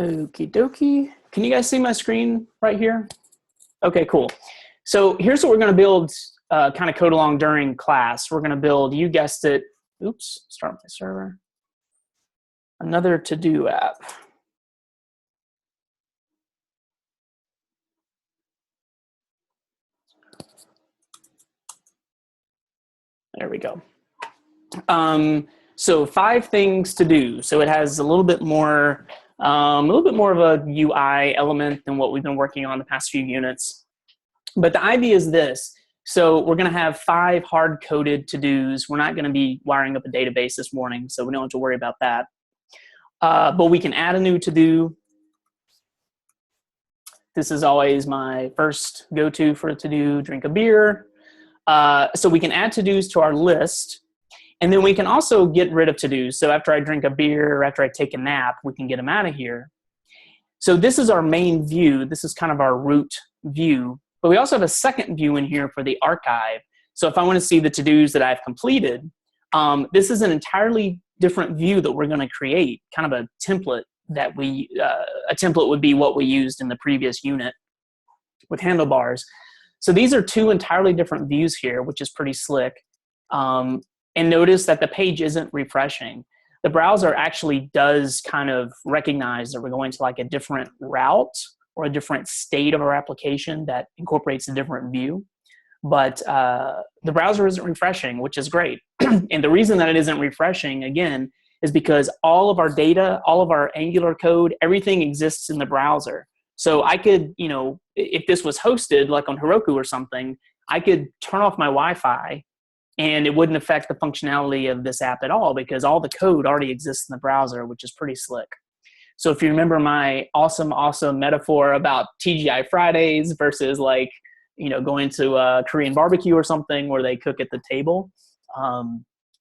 Okie dokie. Can you guys see my screen right here? Okay, cool. So here's what we're going to build kind of code along during class. We're going to build, you guessed it, oops, start my server, another to-do app. There we go. So 5 things to do. So it has a little bit more of a UI element than what we've been working on the past few units. But the idea is this. So we're going to have 5 hard-coded to-dos. We're not going to be wiring up a database this morning, so we don't have to worry about that. But we can add a new to-do. This is always my first go-to for a to-do, drink a beer. So we can add to-dos to our list. And then we can also get rid of to-dos. So after I drink a beer or after I take a nap, we can get them out of here. So this is our main view. This is kind of our root view. But we also have a second view in here for the archive. So if I want to see the to-dos that I've completed, this is an entirely different view that we're going to create, kind of a template that a template would be what we used in the previous unit with handlebars. So these are 2 entirely different views here, which is pretty slick. And notice that the page isn't refreshing. The browser actually does kind of recognize that we're going to like a different route or a different state of our application that incorporates a different view. But the browser isn't refreshing, which is great. And the reason that it isn't refreshing, again, is because all of our data, all of our Angular code, everything exists in the browser. So I could, if this was hosted like on Heroku or something, I could turn off my Wi-Fi and it wouldn't affect the functionality of this app at all because all the code already exists in the browser, which is pretty slick. So if you remember my awesome metaphor about TGI Fridays versus like, going to a Korean barbecue or something where they cook at the table,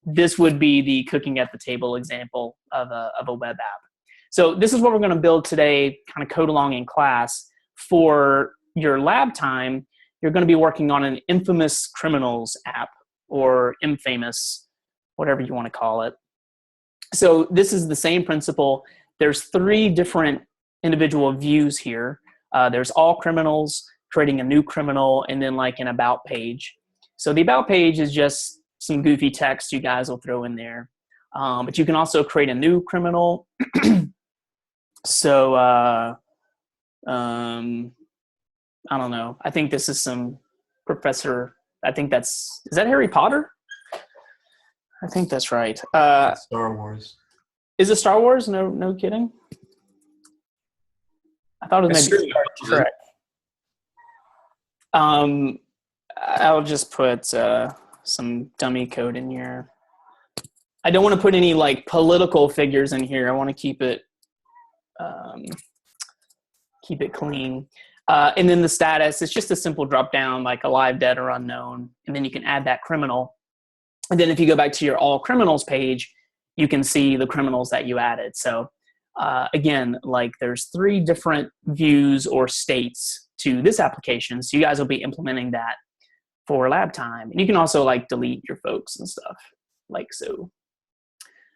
this would be the cooking at the table example of a web app. So this is what we're going to build today, kind of code along in class. For your lab time, you're going to be working on an infamous criminals app, or infamous, whatever you want to call it. So this is the same principle. There's 3 different individual views here. There's all criminals, creating a new criminal, and then like an about page. So the about page is just some goofy text you guys will throw in there. But you can also create a new criminal. So, I don't know. I think this is some professor. I think is that Harry Potter? I think that's right. Star Wars. Is it Star Wars? No kidding. I thought it was maybe Star Trek. I'll just put some dummy code in here. I don't want to put any like political figures in here. I want to keep it clean. And then the status, it's just a simple drop down like alive, dead, or unknown. And then you can add that criminal. And then if you go back to your all criminals page, you can see the criminals that you added. So again, like there's 3 different views or states to this application. So you guys will be implementing that for lab time. And you can also like delete your folks and stuff like so.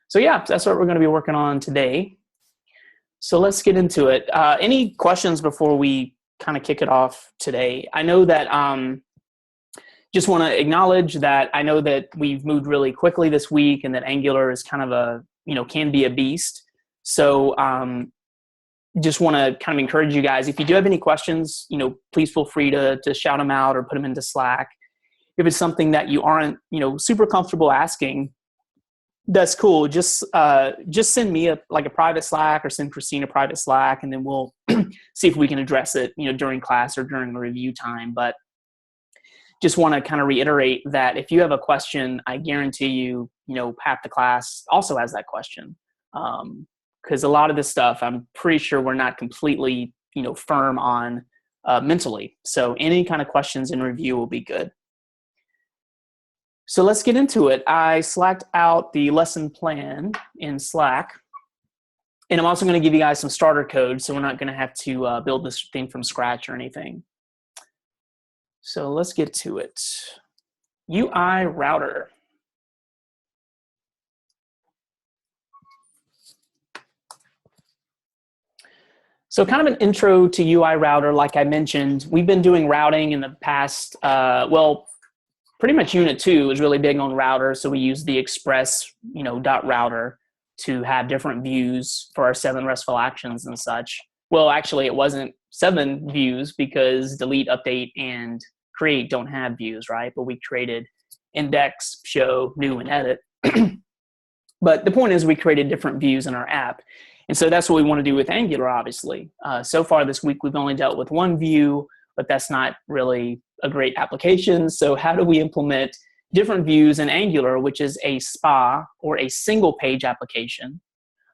So yeah, that's what we're going to be working on today. So let's get into it. Any questions before we kind of kick it off today? I know that just want to acknowledge that I know that we've moved really quickly this week and that Angular is kind of can be a beast. So just want to kind of encourage you guys, if you do have any questions, please feel free to shout them out or put them into Slack. If it's something that you aren't, super comfortable asking, that's cool. Just send me a private Slack or send Christine a private Slack, and then we'll see if we can address it, during class or during the review time. But just want to kind of reiterate that if you have a question, I guarantee you, half the class also has that question. Because a lot of this stuff, I'm pretty sure we're not completely, firm on mentally. So any kind of questions in review will be good. So let's get into it. I slacked out the lesson plan in Slack. And I'm also going to give you guys some starter code, so we're not going to have to build this thing from scratch or anything. So let's get to it. UI router. So kind of an intro to UI router, like I mentioned, we've been doing routing in the past, well, pretty much unit 2 is really big on routers. So we use the express, dot router to have different views for our 7 RESTful actions and such. Well, actually it wasn't 7 views because delete, update, and create don't have views, right? But we created index, show, new, and edit. But the point is we created different views in our app. And so that's what we want to do with Angular, obviously. So far this week, we've only dealt with 1 view, but that's not really a great application. So how do we implement different views in Angular, which is a SPA, or a single page application?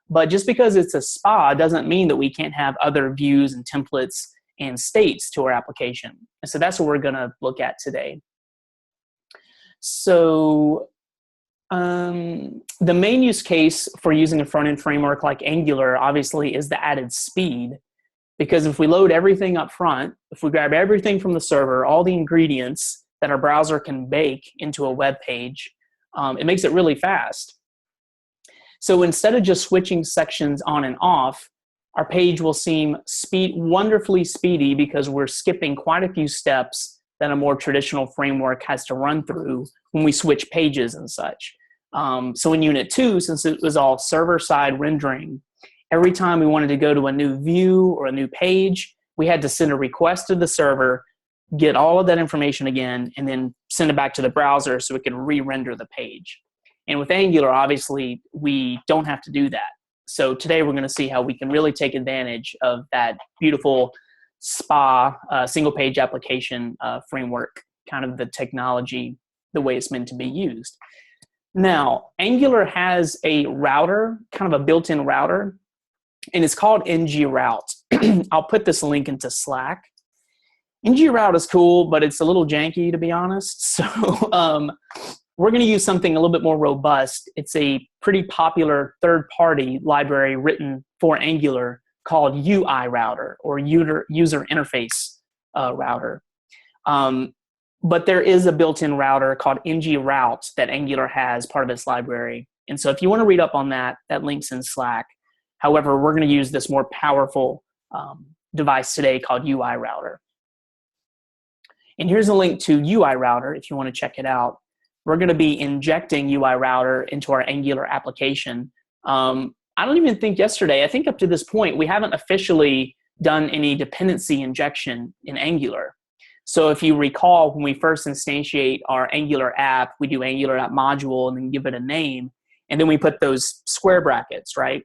But just because it's a SPA doesn't mean that we can't have other views and templates and states to our application. And so that's what we're going to look at today. So the main use case for using a front-end framework like Angular obviously is the added speed, because if we load everything up front, if we grab everything from the server, all the ingredients that our browser can bake into a web page, it makes it really fast. So instead of just switching sections on and off, our page will seem wonderfully speedy because we're skipping quite a few steps that a more traditional framework has to run through when we switch pages and such. So in Unit 2, since it was all server-side rendering, every time we wanted to go to a new view or a new page, we had to send a request to the server, get all of that information again, and then send it back to the browser so it could re-render the page. And with Angular, obviously, we don't have to do that. So today we're going to see how we can really take advantage of that beautiful SPA, single-page application framework, kind of the technology, the way it's meant to be used. Now, Angular has a router, kind of a built-in router, and it's called ng-route. I'll put this link into Slack. ng-route is cool, but it's a little janky, to be honest. So we're going to use something a little bit more robust. It's a pretty popular third-party library written for Angular called UI router, or user interface router. But there is a built-in router called ng-route that Angular has part of its library. And so if you want to read up on that, that link's in Slack. However, we're going to use this more powerful device today called UI router. And here's a link to UI router if you want to check it out. We're going to be injecting UI router into our Angular application. I don't even think yesterday, I think up to this point, we haven't officially done any dependency injection in Angular. So if you recall, when we first instantiate our Angular app, we do Angular.module and then give it a name, and then we put those square brackets, right?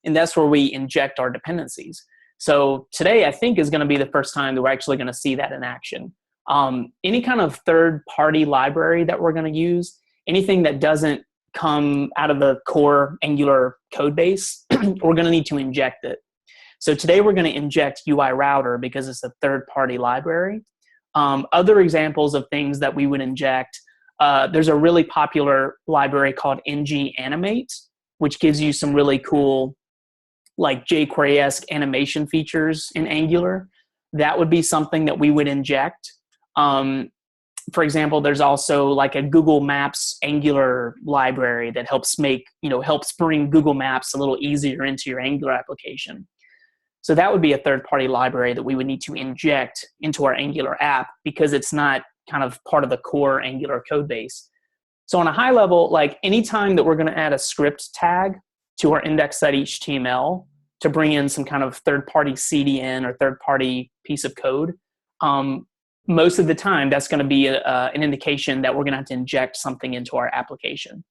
And that's where we inject our dependencies. So today, I think, is going to be the first time that we're actually going to see that in action. Any kind of third-party library that we're going to use, anything that doesn't come out of the core Angular code base, we're going to need to inject it. So today we're going to inject UI router because it's a third-party library. Other examples of things that we would inject, there's a really popular library called ng-animate, which gives you some really cool, like jQuery-esque animation features in Angular. That would be something that we would inject. For example, there's also like a Google Maps Angular library that helps bring Google Maps a little easier into your Angular application. So that would be a third-party library that we would need to inject into our Angular app because it's not kind of part of the core Angular code base. So on a high level, like anytime that we're going to add a script tag to our index.html to bring in some kind of third-party CDN or third-party piece of code, most of the time that's going to be an indication that we're going to have to inject something into our application.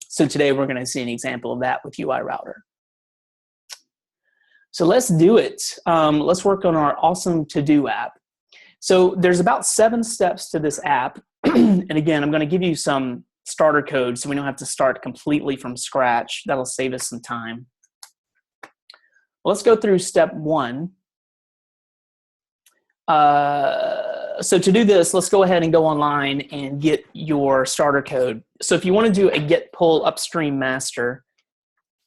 So today we're going to see an example of that with UI router. So let's do it. Let's work on our awesome to-do app. So there's about 7 steps to this app. And again, I'm going to give you some starter code so we don't have to start completely from scratch. That'll save us some time. Well, let's go through step 1. So to do this, let's go ahead and go online and get your starter code. So if you want to do a git pull upstream master,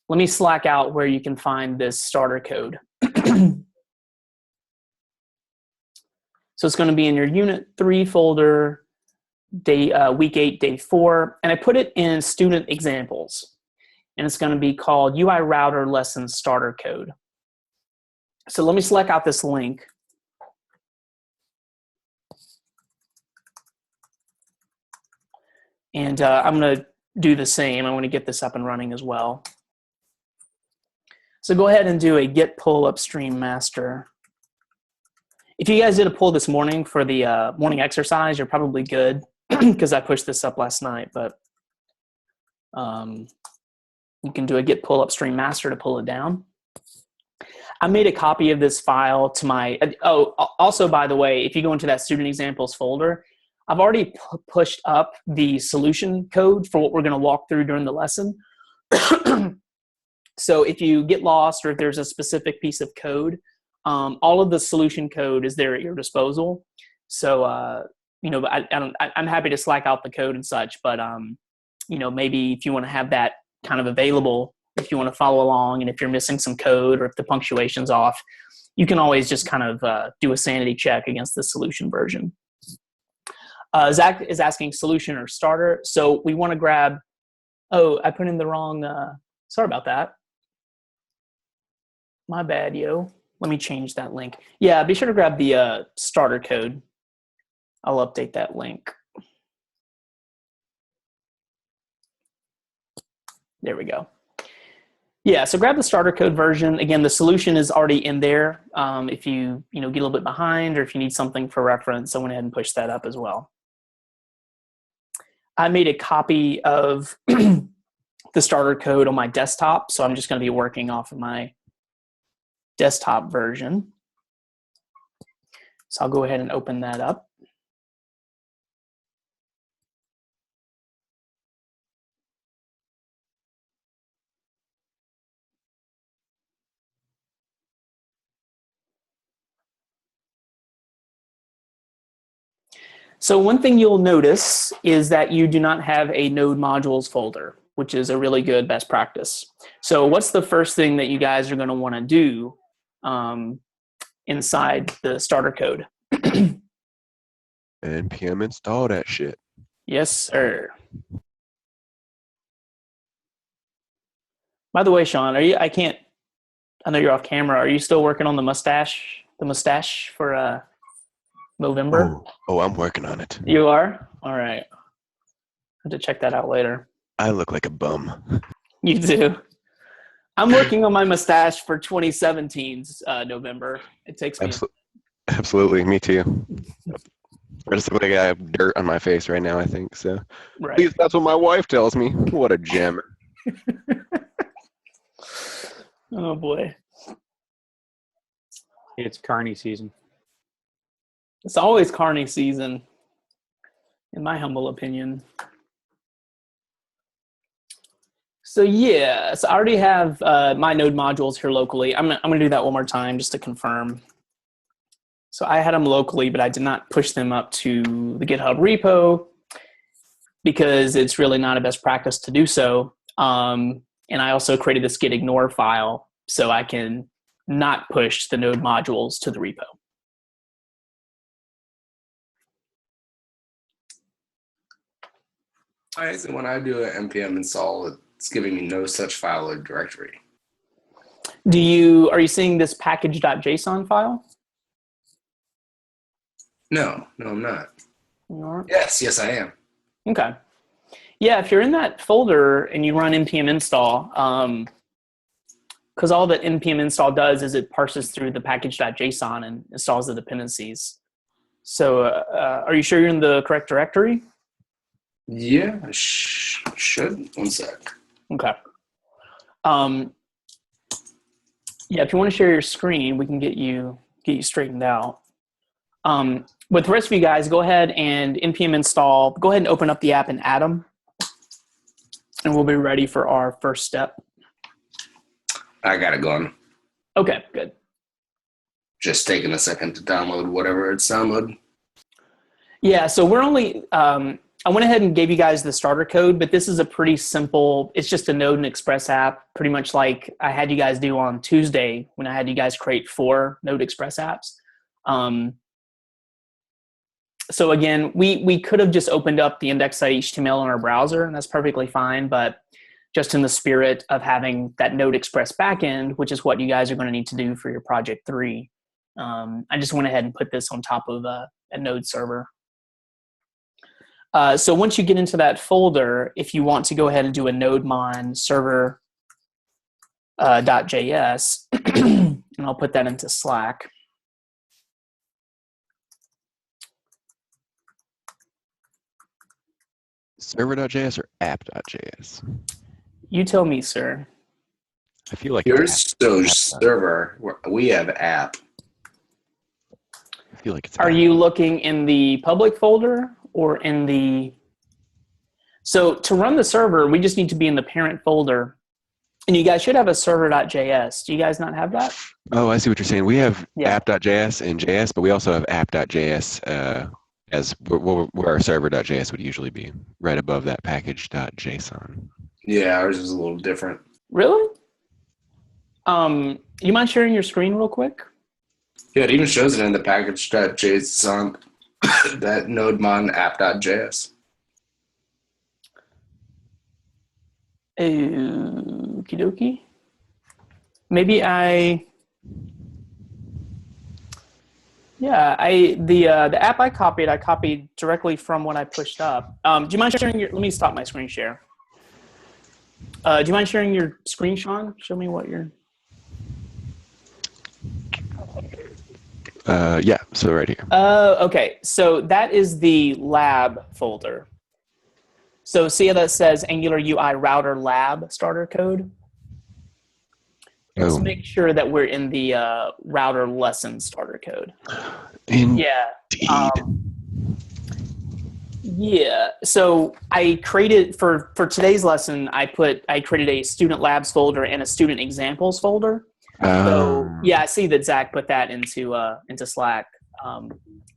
let me Slack out where you can find this starter code. So it's going to be in your Unit 3 folder, week 8, day 4, and I put it in student examples. And it's going to be called UI router lesson starter code. So let me select out this link. And I'm going to do the same. I want to get this up and running as well. So go ahead and do a git pull upstream master. If you guys did a pull this morning for the morning exercise, you're probably good because I pushed this up last night. But you can do a git pull upstream master to pull it down. I made a copy of this file to my, also by the way, if you go into that student examples folder, I've already pushed up the solution code for what we're going to walk through during the lesson. So if you get lost or if there's a specific piece of code, all of the solution code is there at your disposal. So, I'm happy to Slack out the code and such, but, maybe if you want to have that kind of available, if you want to follow along and if you're missing some code or if the punctuation's off, you can always just kind of do a sanity check against the solution version. Zach is asking solution or starter. So we want to grab, I put in the wrong, sorry about that. My bad, yo. Let me change that link. Yeah, be sure to grab the starter code. I'll update that link. There we go. Yeah, so grab the starter code version. Again, the solution is already in there. If you get a little bit behind or if you need something for reference, I went ahead and pushed that up as well. I made a copy of the starter code on my desktop, so I'm just going to be working off of my desktop version. So I'll go ahead and open that up. So one thing you'll notice is that you do not have a node modules folder, which is a really good best practice. So what's the first thing that you guys are going to want to do inside the starter code? npm install that shit. Yes, sir. By the way, Sean, I know you're off camera. Are you still working on the mustache for November? Oh, I'm working on it. You are? All right. I have to check that out later. I look like a bum. You do. I'm working on my mustache for 2017's November. It takes me. Absolutely, me too. I just look like I have dirt on my face right now, I think. So Right. at least that's what my wife tells me. What a gem. Oh, boy. It's carny season. It's always carny season, in my humble opinion. So yeah, so I already have my node modules here locally. I'm gonna do that one more time just to confirm. So I had them locally, but I did not push them up to the GitHub repo because it's really not a best practice to do so. And I also created this git ignore file so I can not push the node modules to the repo. Why is it when I do an npm install, it's giving me no such file or directory? Are you seeing this package.json file? No, I'm not. No. Yes, I am. Okay. Yeah, if you're in that folder and you run npm install, because all that npm install does is it parses through the package.json and installs the dependencies. So are you sure you're in the correct directory? Yeah, I should. One sec. Okay. Yeah, if you want to share your screen, we can get you straightened out. With the rest of you guys, go ahead and npm install. Go ahead and open up the app in Atom, and we'll be ready for our first step. I got it going. Okay, good. Just taking a second to download whatever it's downloaded. Yeah, so we're only, I went ahead and gave you guys the starter code, but this is a pretty simple, it's just a Node and Express app, pretty much like I had you guys do on Tuesday when I had you guys create 4 Node Express apps. So again, we could have just opened up the index.html in our browser, and that's perfectly fine, but just in the spirit of having that Node Express backend, which is what you guys are going to need to do for your project 3. I just went ahead and put this on top of a Node server. So once you get into that folder, if you want to go ahead and do a nodemon server .js, and I'll put that into Slack. Server.js or app.js? You tell me, sir. I feel like Yours so app. server. We have app. I feel like it's Are app. you looking in the public folder or in the... So to run the server, we just need to be in the parent folder. And you guys should have a server.js. Do you guys not have that? Oh, I see what you're saying. We have Yeah. app.js and JS, but we also have app.js as where our server.js would usually be, right above that package.json. Yeah, ours is a little different. Really? You mind sharing your screen real quick? Yeah, it even shows it in the package.json, that nodemon app.js. Okie dokie. Maybe the app I copied directly from what I pushed up. Do you mind sharing your? Let me stop my screen share. Do you mind sharing your screen, Sean? Show me what you're. Yeah, so right here. Okay, so that is the lab folder. So see how that says Angular UI router lab starter code? Let's Oh, make sure that we're in the router lesson starter code. indeed. Yeah. Yeah. So I created for today's lesson, I created a student labs folder and a student examples folder. So yeah, I see that Zach put that into Slack.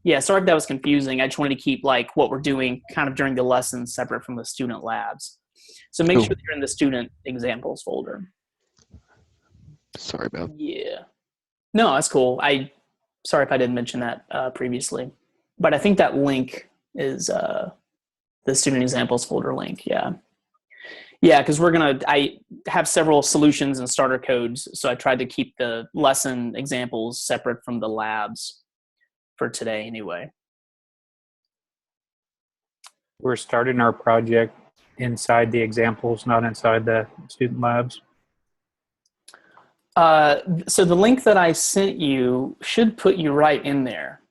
Yeah, sorry if that was confusing. I just wanted to keep like what we're doing kind of during the lesson separate from the student labs. So make Cool. sure that you're in the student examples folder. Sorry about. Yeah. No, that's cool. Sorry if I didn't mention that previously, but I think that link is the student examples folder link. Yeah. Yeah, because I have several solutions and starter codes, so I tried to keep the lesson examples separate from the labs for today anyway. We're starting our project inside the examples, not inside the student labs. So the link that I sent you should put you right in there.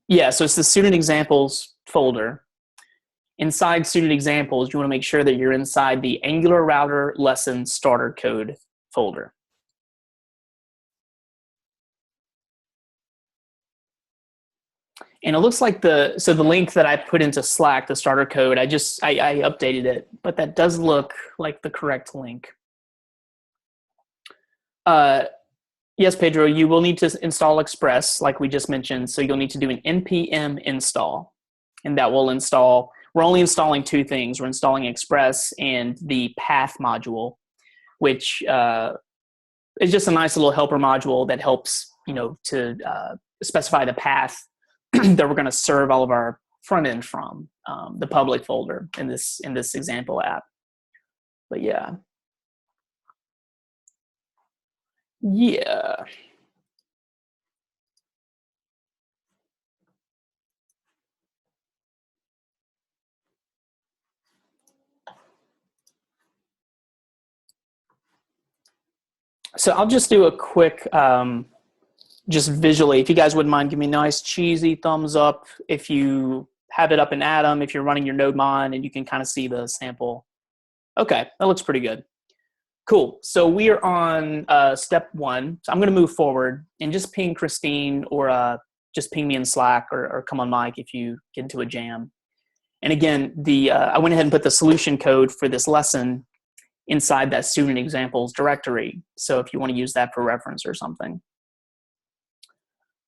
Yeah, so it's the student examples folder. Inside student examples, you want to make sure that you're inside the Angular router lesson starter code folder. And it looks like the link that I put into Slack, the starter code, I updated it, but that does look like the correct link. Yes, Pedro, you will need to install Express, like we just mentioned. So you'll need to do an npm install, and that will install. We're only installing 2 things. We're installing Express and the path module, which is just a nice little helper module that helps, to specify the path that we're going to serve all of our front end from the public folder in this example app. But yeah. Yeah. So I'll just do a quick, just visually, if you guys wouldn't mind, give me a nice cheesy thumbs up if you have it up in Atom, if you're running your nodemon and you can kind of see the sample. Okay, that looks pretty good. Cool. So we are on step 1. So I'm going to move forward and just ping Christine or just ping me in Slack or come on mic if you get into a jam. And again, I went ahead and put the solution code for this lesson inside that student examples directory. So if you want to use that for reference or something.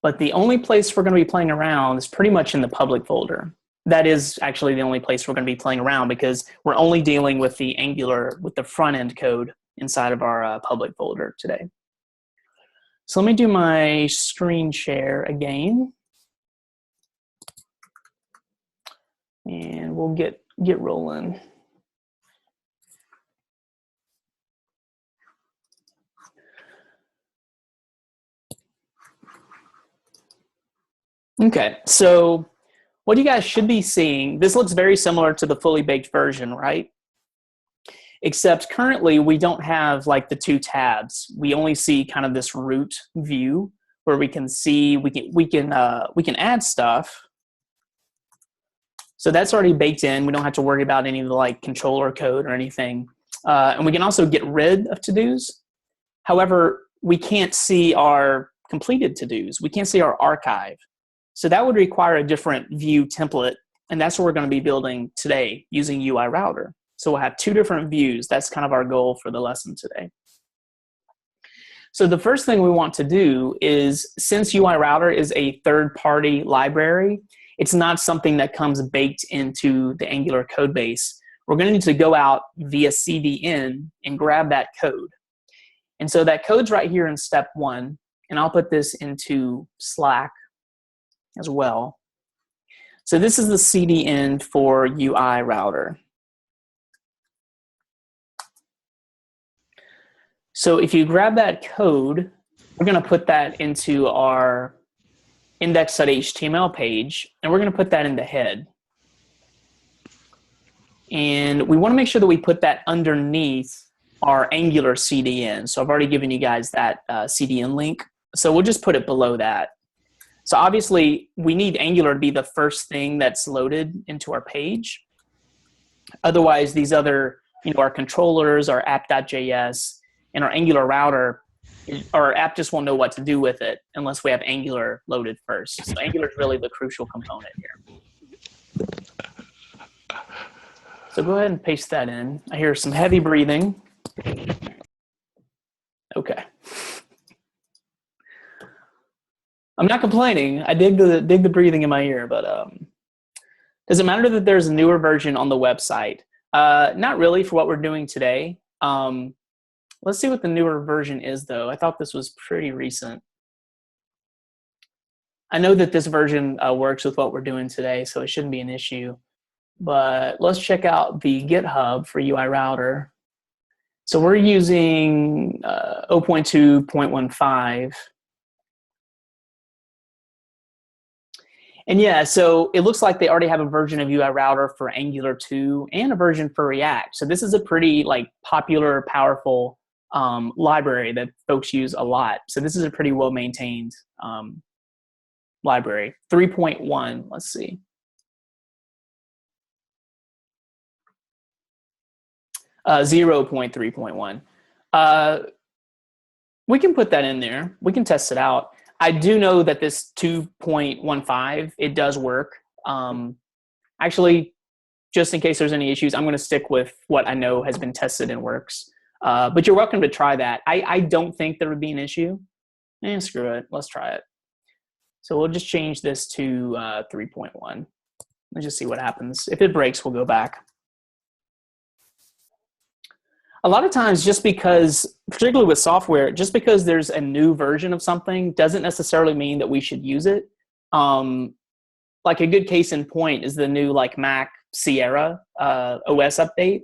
But the only place we're going to be playing around is pretty much in the public folder. That is actually the only place we're going to be playing around because we're only dealing with the Angular, with the front end code inside of our public folder today. So let me do my screen share again. And we'll get rolling. Okay, so what you guys should be seeing, this looks very similar to the fully baked version, right? Except currently we don't have like the two tabs. We only see kind of this root view where we can see, we can add stuff. So that's already baked in. We don't have to worry about any of the like controller code or anything. And we can also get rid of to-dos. However, we can't see our completed to-dos. We can't see our archive. So that would require a different view template. And that's what we're going to be building today using UI Router. So we'll have two different views. That's kind of our goal for the lesson today. So the first thing we want to do is, since UI Router is a third-party library, it's not something that comes baked into the Angular code base. We're going to need to go out via CDN and grab that code. And so that code's right here in step 1. And I'll put this into Slack as well. So this is the CDN for UI Router. So if you grab that code, we're going to put that into our index.html page, and we're going to put that in the head. And we want to make sure that we put that underneath our Angular CDN. So I've already given you guys that CDN link. So we'll just put it below that. So obviously, we need Angular to be the first thing that's loaded into our page. Otherwise, these other, our controllers, our app.js, and our Angular router, our app just won't know what to do with it unless we have Angular loaded first. So Angular is really the crucial component here. So go ahead and paste that in. I hear some heavy breathing. Okay. I'm not complaining. I dig the breathing in my ear, but does it matter that there's a newer version on the website? Not really for what we're doing today. Let's see what the newer version is, though. I thought this was pretty recent. I know that this version works with what we're doing today, so it shouldn't be an issue. But let's check out the GitHub for UI Router. So we're using 0.2.15. And yeah, so it looks like they already have a version of UI Router for Angular 2 and a version for React. So this is a pretty popular, powerful library that folks use a lot. So this is a pretty well-maintained library. 3.1, let's see. Uh, 0.3.1. We can put that in there. We can test it out. I do know that this 2.15, it does work. Actually, just in case there's any issues, I'm going to stick with what I know has been tested and works. But you're welcome to try that. I don't think there would be an issue. Screw it. Let's try it. So we'll just change this to 3.1. Let's just see what happens. If it breaks, we'll go back. A lot of times, just because, particularly with software, just because there's a new version of something doesn't necessarily mean that we should use it. Like a good case in point is the new Mac Sierra OS update.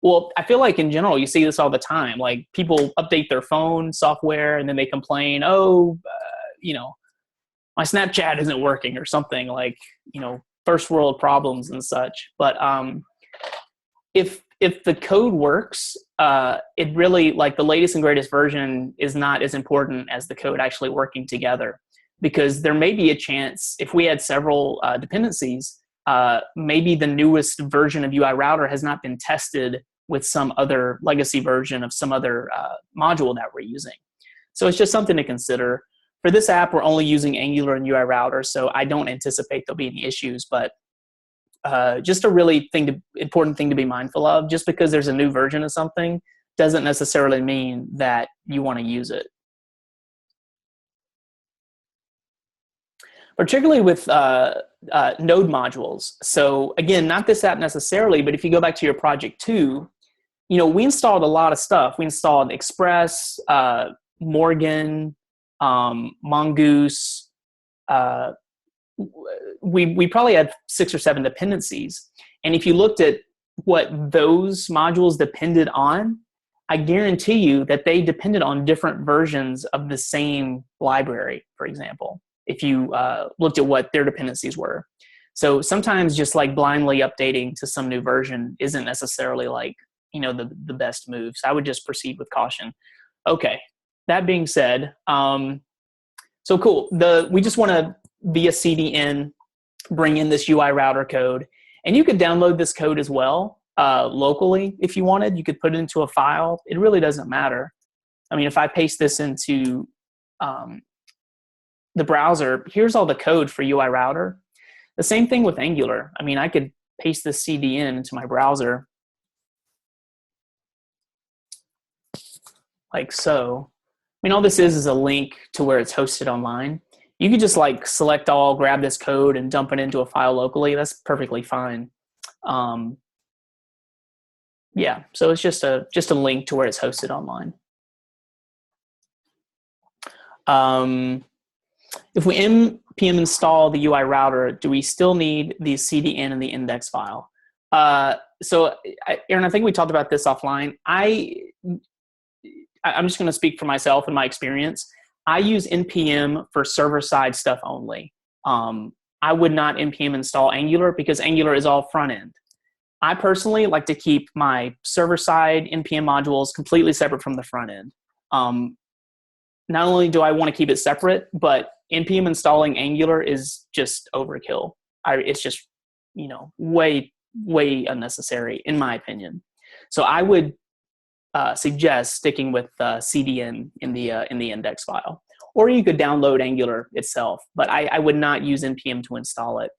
Well, I feel like in general, you see this all the time. People update their phone software and then they complain, my Snapchat isn't working or something, first world problems and such. But if the code works, it really, the latest and greatest version is not as important as the code actually working together. Because there may be a chance, if we had several dependencies, maybe the newest version of UI Router has not been tested with some other legacy version of some other module that we're using. So it's just something to consider. For this app, we're only using Angular and UI Router, so I don't anticipate there'll be any issues, but just a really important thing to be mindful of. Just because there's a new version of something doesn't necessarily mean that you want to use it. Particularly with node modules. So again, not this app necessarily, but if you go back to your project 2, we installed a lot of stuff. We installed Express, Morgan, Mongoose. We probably had 6 or 7 dependencies. And if you looked at what those modules depended on, I guarantee you that they depended on different versions of the same library, for example. if you looked at what their dependencies were. So sometimes just like blindly updating to some new version isn't necessarily like, the best move. So I would just proceed with caution. Okay. That being said, so cool. We just want to via CDN bring in this UI router code, and you could download this code as well locally if you wanted. You could put it into a file. It really doesn't matter. I mean, if I paste this into the browser, here's all the code for UI router. The same thing with Angular. I mean, I could paste this CDN into my browser like so. I mean, all this is a link to where it's hosted online. You could just like select all, grab this code, and dump it into a file locally. That's perfectly fine. Yeah, so it's just a link to where it's hosted online. If we npm install the UI router, do we still need the CDN and the index file? So Aaron, I think we talked about this offline. I'm just going to speak for myself and my experience. I use npm for server-side stuff only. I would not npm install Angular because Angular is all front end. I personally like to keep my server-side npm modules completely separate from the front end. Not only do I want to keep it separate, but npm installing Angular is just overkill. It's just, way unnecessary in my opinion. So I would suggest sticking with CDN in the index file, or you could download Angular itself. But I would not use npm to install it.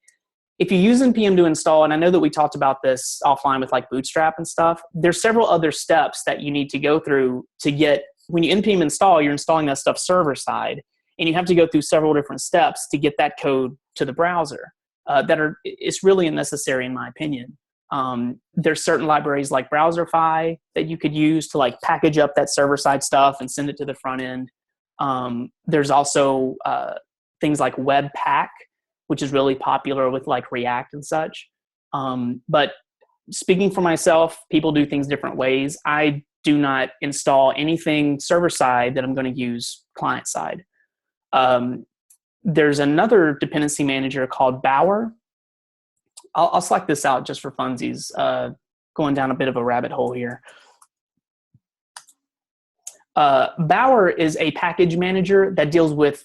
If you use npm to install, and I know that we talked about this offline with like Bootstrap and stuff, there's several other steps that you need to go through to get. When you npm install, you're installing that stuff server side, and you have to go through several different steps to get that code to the browser. It's really unnecessary in my opinion. There's certain libraries like Browserify that you could use to like package up that server side stuff and send it to the front end. There's also things like Webpack, which is really popular with like React and such. But speaking for myself, people do things different ways. I do not install anything server side that I'm going to use client side. There's another dependency manager called Bower. I'll select this out just for funsies, going down a bit of a rabbit hole here. Bower is a package manager that deals with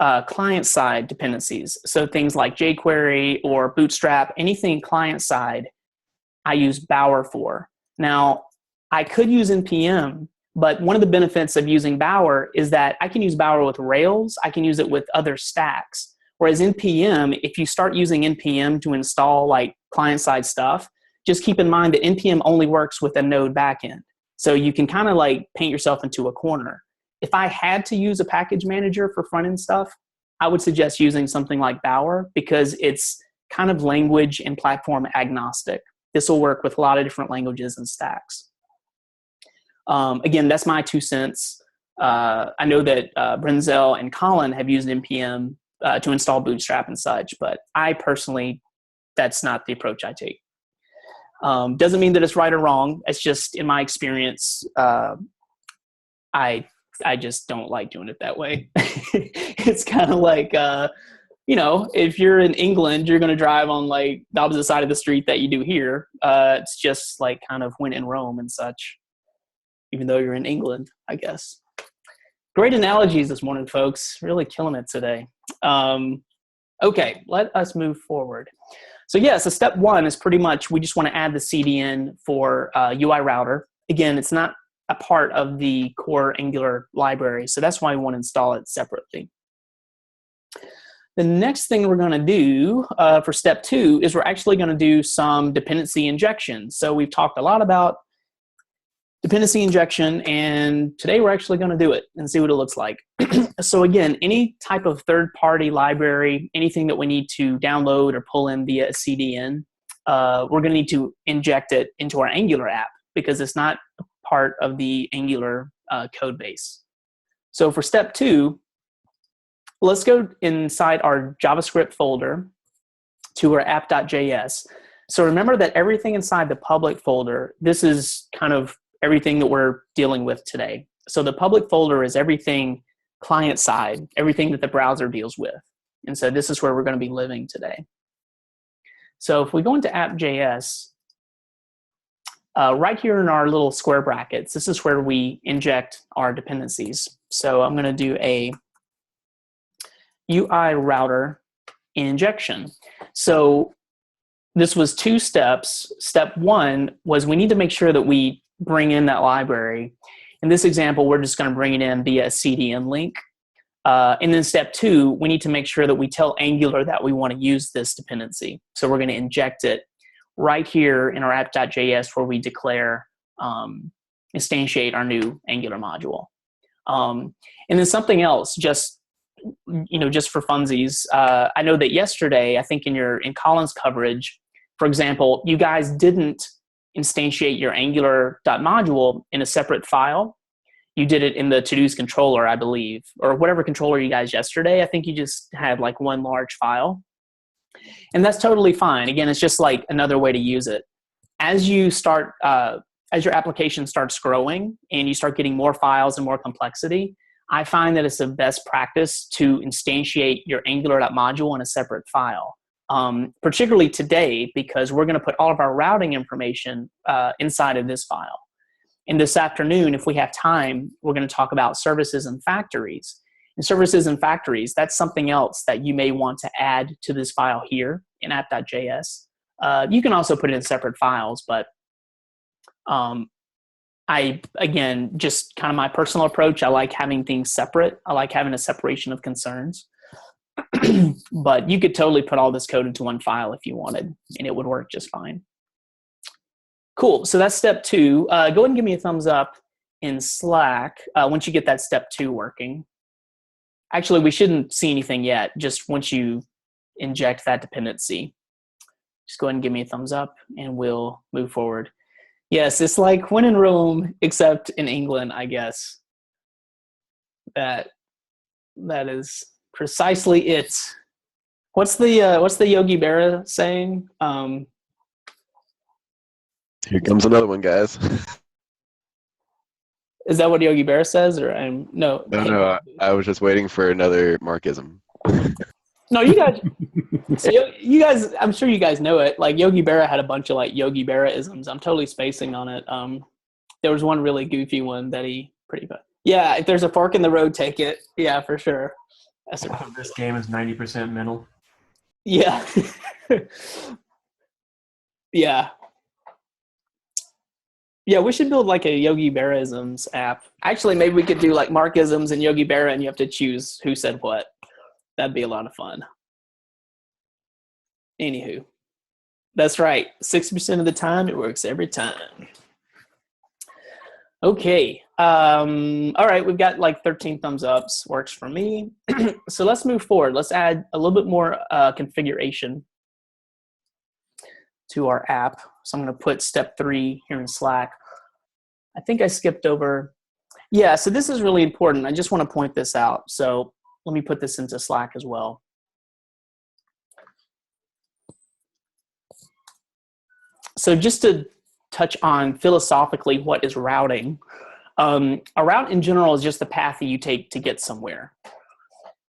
client-side dependencies. So things like jQuery or Bootstrap, anything client-side, I use Bower for. Now, I could use npm, but one of the benefits of using Bower is that I can use Bower with Rails. I can use it with other stacks. Whereas npm, if you start using npm to install like client-side stuff, just keep in mind that npm only works with a Node backend. So you can kind of like paint yourself into a corner. If I had to use a package manager for front-end stuff, I would suggest using something like Bower because it's kind of language and platform agnostic. This will work with a lot of different languages and stacks. Again, that's my 2 cents. I know that Brenzel and Colin have used npm to install Bootstrap and such, but I personally, that's not the approach I take. Doesn't mean that it's right or wrong. It's just in my experience, I just don't like doing it that way. It's kind of like, if you're in England, you're going to drive on like the opposite side of the street that you do here. It's just like kind of when in Rome and such, even though you're in England, I guess. Great analogies this morning, folks. Really killing it today. Okay, let us move forward. So yeah, so step 1 is pretty much we just want to add the CDN for UI router. Again, it's not a part of the core Angular library, so that's why we want to install it separately. The next thing we're going to do for step 2 is we're actually going to do some dependency injection. So we've talked a lot about dependency injection, and today we're actually going to do it and see what it looks like. So again, any type of third-party library, anything that we need to download or pull in via a CDN, we're going to need to inject it into our Angular app because it's not part of the Angular code base. So for step 2, let's go inside our JavaScript folder to our app.js. So remember that everything inside the public folder, this is kind of everything that we're dealing with today. So the public folder is everything client side, everything that the browser deals with. And so this is where we're going to be living today. So if we go into app.js, right here in our little square brackets, this is where we inject our dependencies. So I'm going to do a UI router injection. So this was 2 steps. Step 1 was we need to make sure that we bring in that library. In this example, we're just going to bring it in via a CDN link. And then step 2, we need to make sure that we tell Angular that we want to use this dependency. So we're going to inject it right here in our app.js where we declare, instantiate our new Angular module. And then something else, just for funsies, I know that yesterday, I think in Colin's coverage, for example, you guys didn't instantiate your Angular.module in a separate file. You did it in the to-dos controller, I believe, or whatever controller you guys yesterday. I think you just had like one large file. And that's totally fine. Again, it's just like another way to use it. As you start, as your application starts growing and you start getting more files and more complexity, I find that it's the best practice to instantiate your Angular.module in a separate file. Particularly today, because we're going to put all of our routing information inside of this file. And this afternoon, if we have time, we're going to talk about services and factories. And services and factories, that's something else that you may want to add to this file here in app.js. You can also put it in separate files, but again, just kind of my personal approach, I like having things separate. I like having a separation of concerns. But you could totally put all this code into one file if you wanted, and it would work just fine. Cool, so that's step 2. Go ahead and give me a thumbs up in Slack once you get that step 2 working. Actually, we shouldn't see anything yet, just once you inject that dependency. Just go ahead and give me a thumbs up, and we'll move forward. Yes, it's like when in Rome, except in England, I guess. That is precisely it. What's the Yogi Berra saying? Here comes another one, guys. Is that what Yogi Berra says, or no? No, I was just waiting for another Markism. No, you guys. So you guys, I'm sure you guys know it. Like Yogi Berra had a bunch of like Yogi Berra-isms. I'm totally spacing on it. There was one really goofy one that he pretty much. Yeah, if there's a fork in the road, take it. Yeah, for sure. This game is 90% mental. Yeah. Yeah. Yeah, we should build like a Yogi Berra-isms app. Actually, maybe we could do like Markisms and Yogi Berra, and you have to choose who said what. That'd be a lot of fun. Anywho, that's right. 60% of the time, it works every time. Okay. All right, we've got like 13 thumbs ups. Works for me. So let's move forward. Let's add a little bit more configuration to our app. So I'm going to put step 3 here in Slack. I think I skipped over. Yeah, so this is really important. I just want to point this out. So let me put this into Slack as well. So just to touch on philosophically what is routing, a route in general is just the path that you take to get somewhere.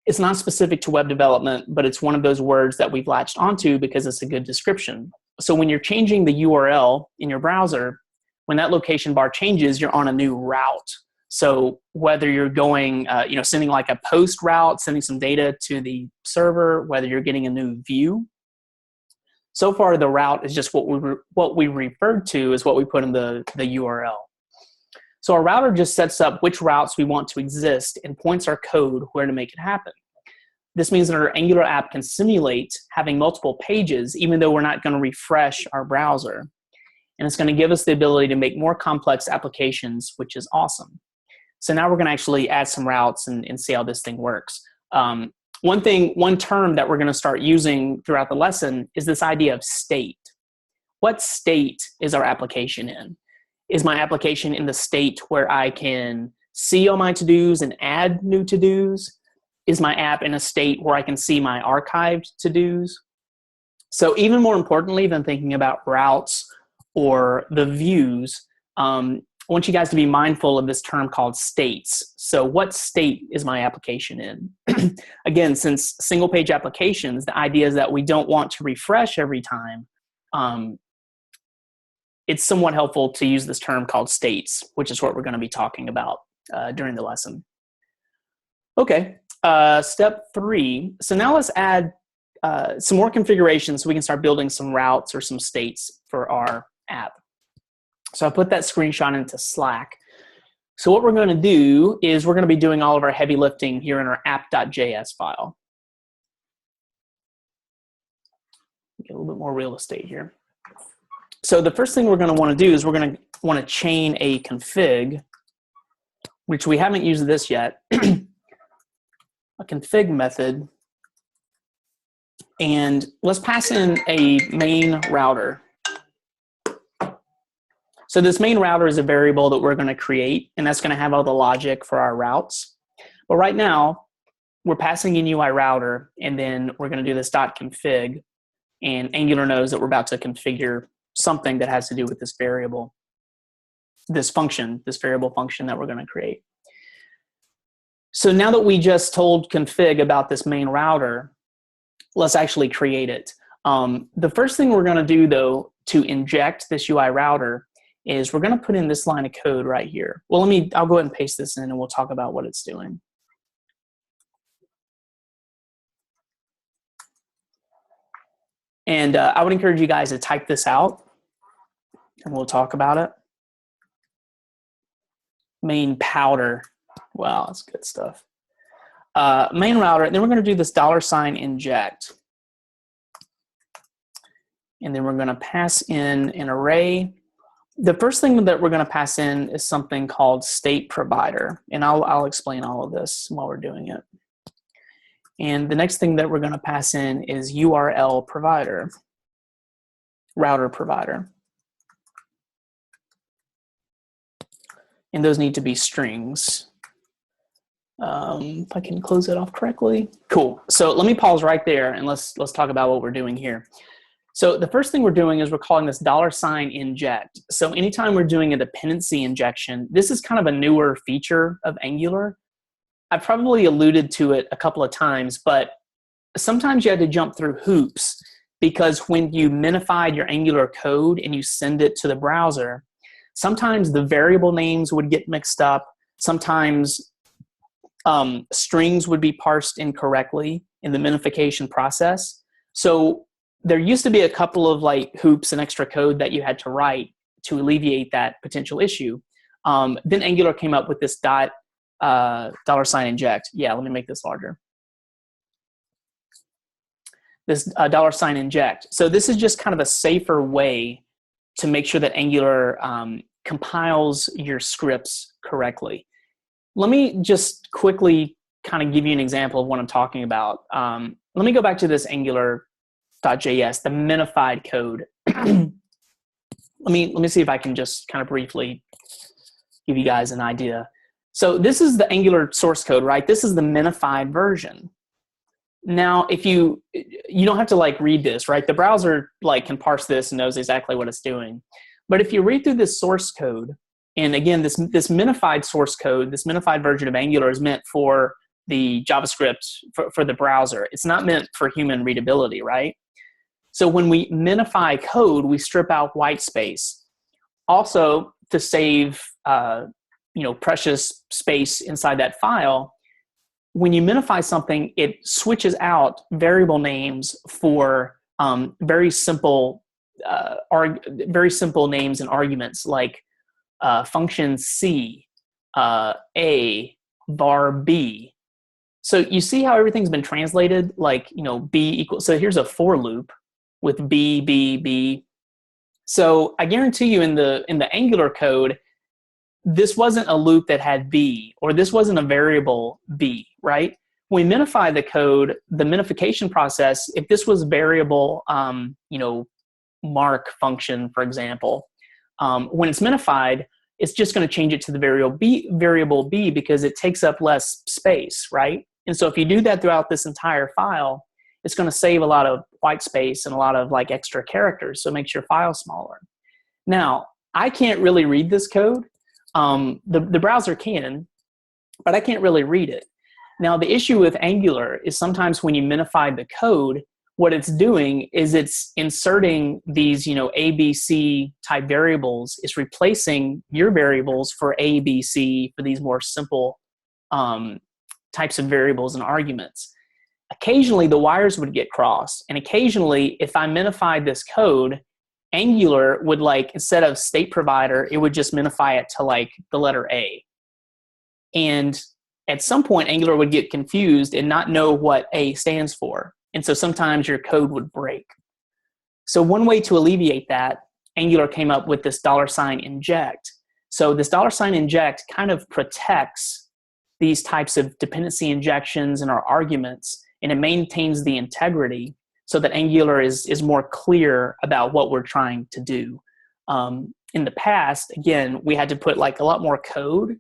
It's not specific to web development, but it's one of those words that we've latched onto because it's a good description. So when you're changing the URL in your browser, when that location bar changes, you're on a new route. So whether you're going, sending like a post route, sending some data to the server, whether you're getting a new view, so far the route is just what we referred to as what we put in the URL. So our router just sets up which routes we want to exist and points our code where to make it happen. This means that our Angular app can simulate having multiple pages, even though we're not going to refresh our browser. And it's going to give us the ability to make more complex applications, which is awesome. So now we're going to actually add some routes and see how this thing works. One term that we're going to start using throughout the lesson is this idea of state. What state is our application in? Is my application in the state where I can see all my to-dos and add new to-dos? Is my app in a state where I can see my archived to-dos? So even more importantly than thinking about routes or the views, I want you guys to be mindful of this term called states. So what state is my application in? Again, since single page applications, the idea is that we don't want to refresh every time. It's somewhat helpful to use this term called states, which is what we're going to be talking about during the lesson. Okay, step 3. So now let's add some more configurations so we can start building some routes or some states for our app. So I put that screenshot into Slack. So what we're going to do is we're going to be doing all of our heavy lifting here in our app.js file. Get a little bit more real estate here. So the first thing we're going to want to do is we're going to want to chain a config, which we haven't used this yet, a config method. And let's pass in a main router. So this main router is a variable that we're going to create, and that's going to have all the logic for our routes. But right now, we're passing in UI router, and then we're going to do this .config, and Angular knows that we're about to configure something that has to do with this variable, this function, this variable function that we're going to create. So now that we just told config about this main router, let's actually create it. The first thing we're going to do, though, to inject this UI router is we're going to put in this line of code right here. Well, I'll go ahead and paste this in and we'll talk about what it's doing. And I would encourage you guys to type this out and we'll talk about it. Main powder. Wow, that's good stuff. Main router, and then we're going to do this $inject. And then we're going to pass in an array. The first thing that we're going to pass in is something called state provider, and I'll explain all of this while we're doing it. And the next thing that we're going to pass in is URL provider, router provider. And those need to be strings. If I can close it off correctly. Cool. So let me pause right there and let's talk about what we're doing here. So the first thing we're doing is we're calling this $inject. So anytime we're doing a dependency injection, this is kind of a newer feature of Angular. I've probably alluded to it a couple of times, but sometimes you had to jump through hoops because when you minified your Angular code and you send it to the browser, sometimes the variable names would get mixed up. Sometimes strings would be parsed incorrectly in the minification process. So there used to be a couple of like hoops and extra code that you had to write to alleviate that potential issue. Then Angular came up with this $inject. Yeah, let me make this larger. This $inject. So this is just kind of a safer way to make sure that Angular compiles your scripts correctly. Let me just quickly kind of give you an example of what I'm talking about. Let me go back to this Angular.js, the minified code. let me see if I can just kind of briefly give you guys an idea. So this is the Angular source code, right? This is the minified version. Now, if you don't have to like read this, right? The browser like can parse this and knows exactly what it's doing. But if you read through this source code, and again, this minified source code, this minified version of Angular is meant for the JavaScript for the browser. It's not meant for human readability, right? So when we minify code, we strip out white space. Also, to save precious space inside that file, when you minify something, it switches out variable names for very simple names and arguments like function C, A, var B. So you see how everything's been translated, like, B equals, so here's a for loop with B, B, B. So I guarantee you in the Angular code, this wasn't a loop that had B, or this wasn't a variable B, right? When we minify the code, the minification process, if this was variable, mark function, for example, when it's minified, it's just going to change it to the variable B because it takes up less space, right? And so if you do that throughout this entire file, it's going to save a lot of white space and a lot of like extra characters, so it makes your file smaller. Now, I can't really read this code, The browser can, but I can't really read it. Now, the issue with Angular is sometimes when you minify the code, what it's doing is it's inserting these, A, B, C type variables. It's replacing your variables for A, B, C for these more simple types of variables and arguments. Occasionally, the wires would get crossed. And occasionally, if I minified this code, Angular would, instead of state provider, it would just minify it to the letter A. And at some point, Angular would get confused and not know what A stands for. And so sometimes your code would break. So one way to alleviate that, Angular came up with this $inject. So this $inject kind of protects these types of dependency injections and our arguments, and it maintains the integrity so that Angular is more clear about what we're trying to do. In the past, again, we had to put a lot more code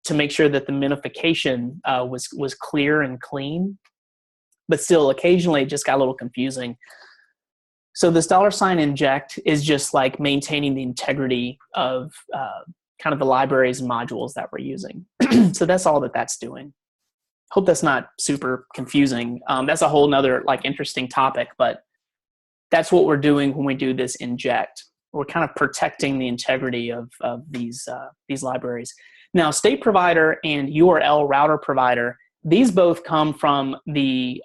to make sure that the minification was clear and clean. But still, occasionally it just got a little confusing. So this $inject is just maintaining the integrity of kind of the libraries and modules that we're using. So that's all that's doing. Hope that's not super confusing. That's a whole nother interesting topic, but that's what we're doing when we do this inject. We're kind of protecting the integrity of these libraries. Now, state provider and URL router provider, these both come from the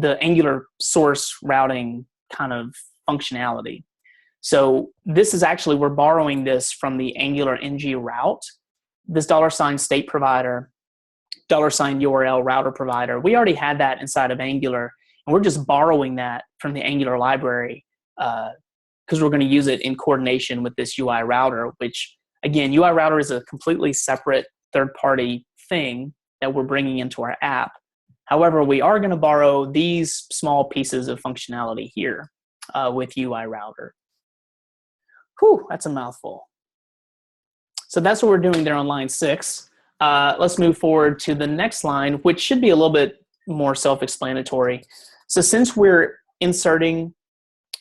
Angular source routing kind of functionality. So this is actually, we're borrowing this from the Angular ng route. This $state provider, $URL router provider, we already had that inside of Angular, and we're just borrowing that from the Angular library because we're going to use it in coordination with this UI router, which, again, UI router is a completely separate third-party thing that we're bringing into our app. However, we are going to borrow these small pieces of functionality here with UI router. Whew, that's a mouthful. So that's what we're doing there on line 6. Let's move forward to the next line, which should be a little bit more self-explanatory. So since we're inserting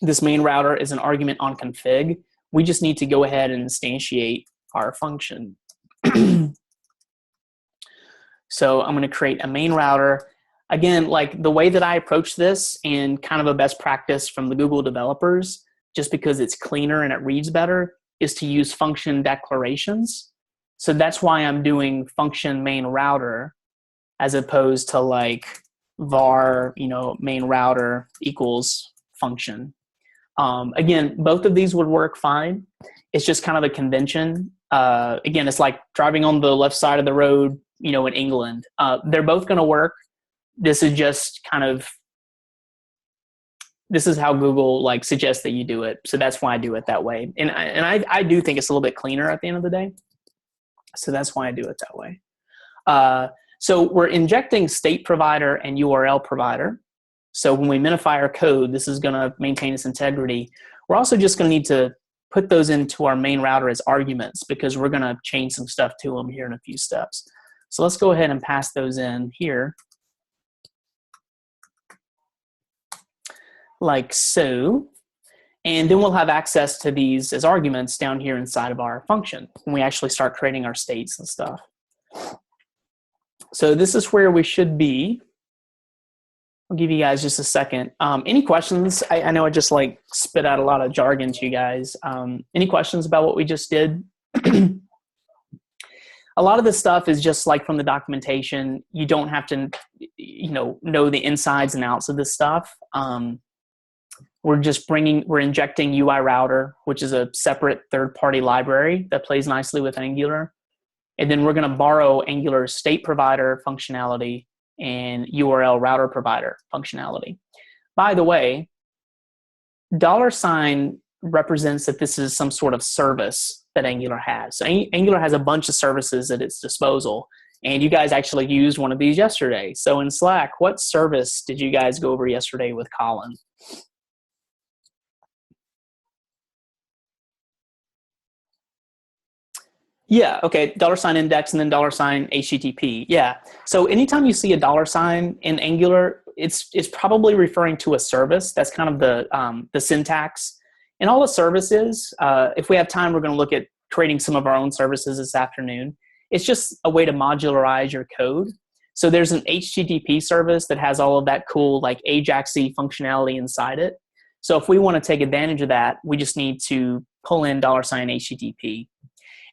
this main router as an argument on config, we just need to go ahead and instantiate our function. So I'm going to create a main router. Again, the way that I approach this, and kind of a best practice from the Google developers, just because it's cleaner and it reads better, is to use function declarations. So that's why I'm doing function main router as opposed to var, main router equals function. Again, both of these would work fine. It's just kind of a convention. Again, it's like driving on the left side of the road, in England. They're both going to work. This is just this is how Google suggests that you do it. So that's why I do it that way. And I do think it's a little bit cleaner at the end of the day. So that's why I do it that way. So we're injecting state provider and URL provider. So when we minify our code, this is going to maintain its integrity. We're also just going to need to put those into our main router as arguments because we're going to change some stuff to them here in a few steps. So let's go ahead and pass those in here. Like so. And then we'll have access to these as arguments down here inside of our function when we actually start creating our states and stuff. So this is where we should be. I'll give you guys just a second. Any questions? I know I just spit out a lot of jargon to you guys. Any questions about what we just did? A lot of this stuff is just from the documentation. You don't have to, know the insides and outs of this stuff. We're injecting UI router, which is a separate third-party library that plays nicely with Angular. And then we're going to borrow Angular's state provider functionality and URL router provider functionality. By the way, $ represents that this is some sort of service that Angular has. So Angular has a bunch of services at its disposal, and you guys actually used one of these yesterday. So in Slack, what service did you guys go over yesterday with Colin? Yeah, okay, $index and then $HTTP. Yeah, so anytime you see a $ in Angular, it's probably referring to a service. That's kind of the syntax. And all a service is, if we have time, we're going to look at creating some of our own services this afternoon. It's just a way to modularize your code. So there's an HTTP service that has all of that cool like AJAX-y functionality inside it. So if we want to take advantage of that, we just need to pull in $HTTP.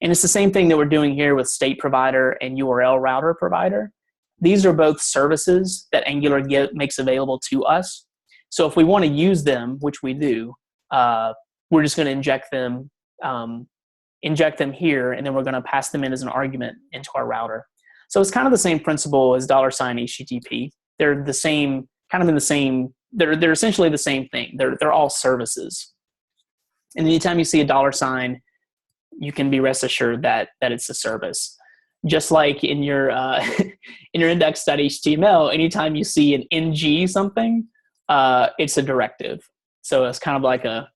And it's the same thing that we're doing here with state provider and URL router provider. These are both services that Angular makes available to us. So if we want to use them, which we do, we're just going to inject them here, and then we're going to pass them in as an argument into our router. So it's kind of the same principle as $HTTP. They're the same, kind of in the same, they're essentially the same thing. They're all services. And anytime you see a $, you can be rest assured that it's a service. Just like in your in your index.html, anytime you see an ng something, it's a directive. So it's kind of like a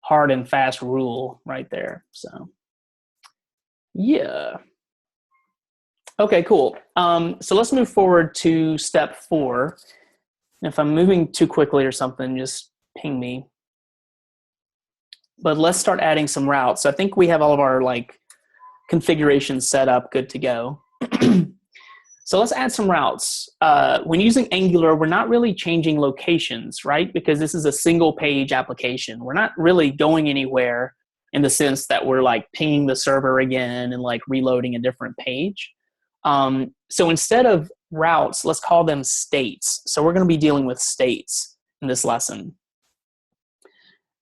hard and fast rule right there. So yeah. Okay, cool. So let's move forward to step 4. If I'm moving too quickly or something, just ping me. But let's start adding some routes. So I think we have all of our like configurations set up, good to go. So let's add some routes. When using Angular, we're not really changing locations, right? Because this is a single page application. We're not really going anywhere in the sense that we're like pinging the server again and like reloading a different page. So instead of routes, let's call them states. So we're going to be dealing with states in this lesson.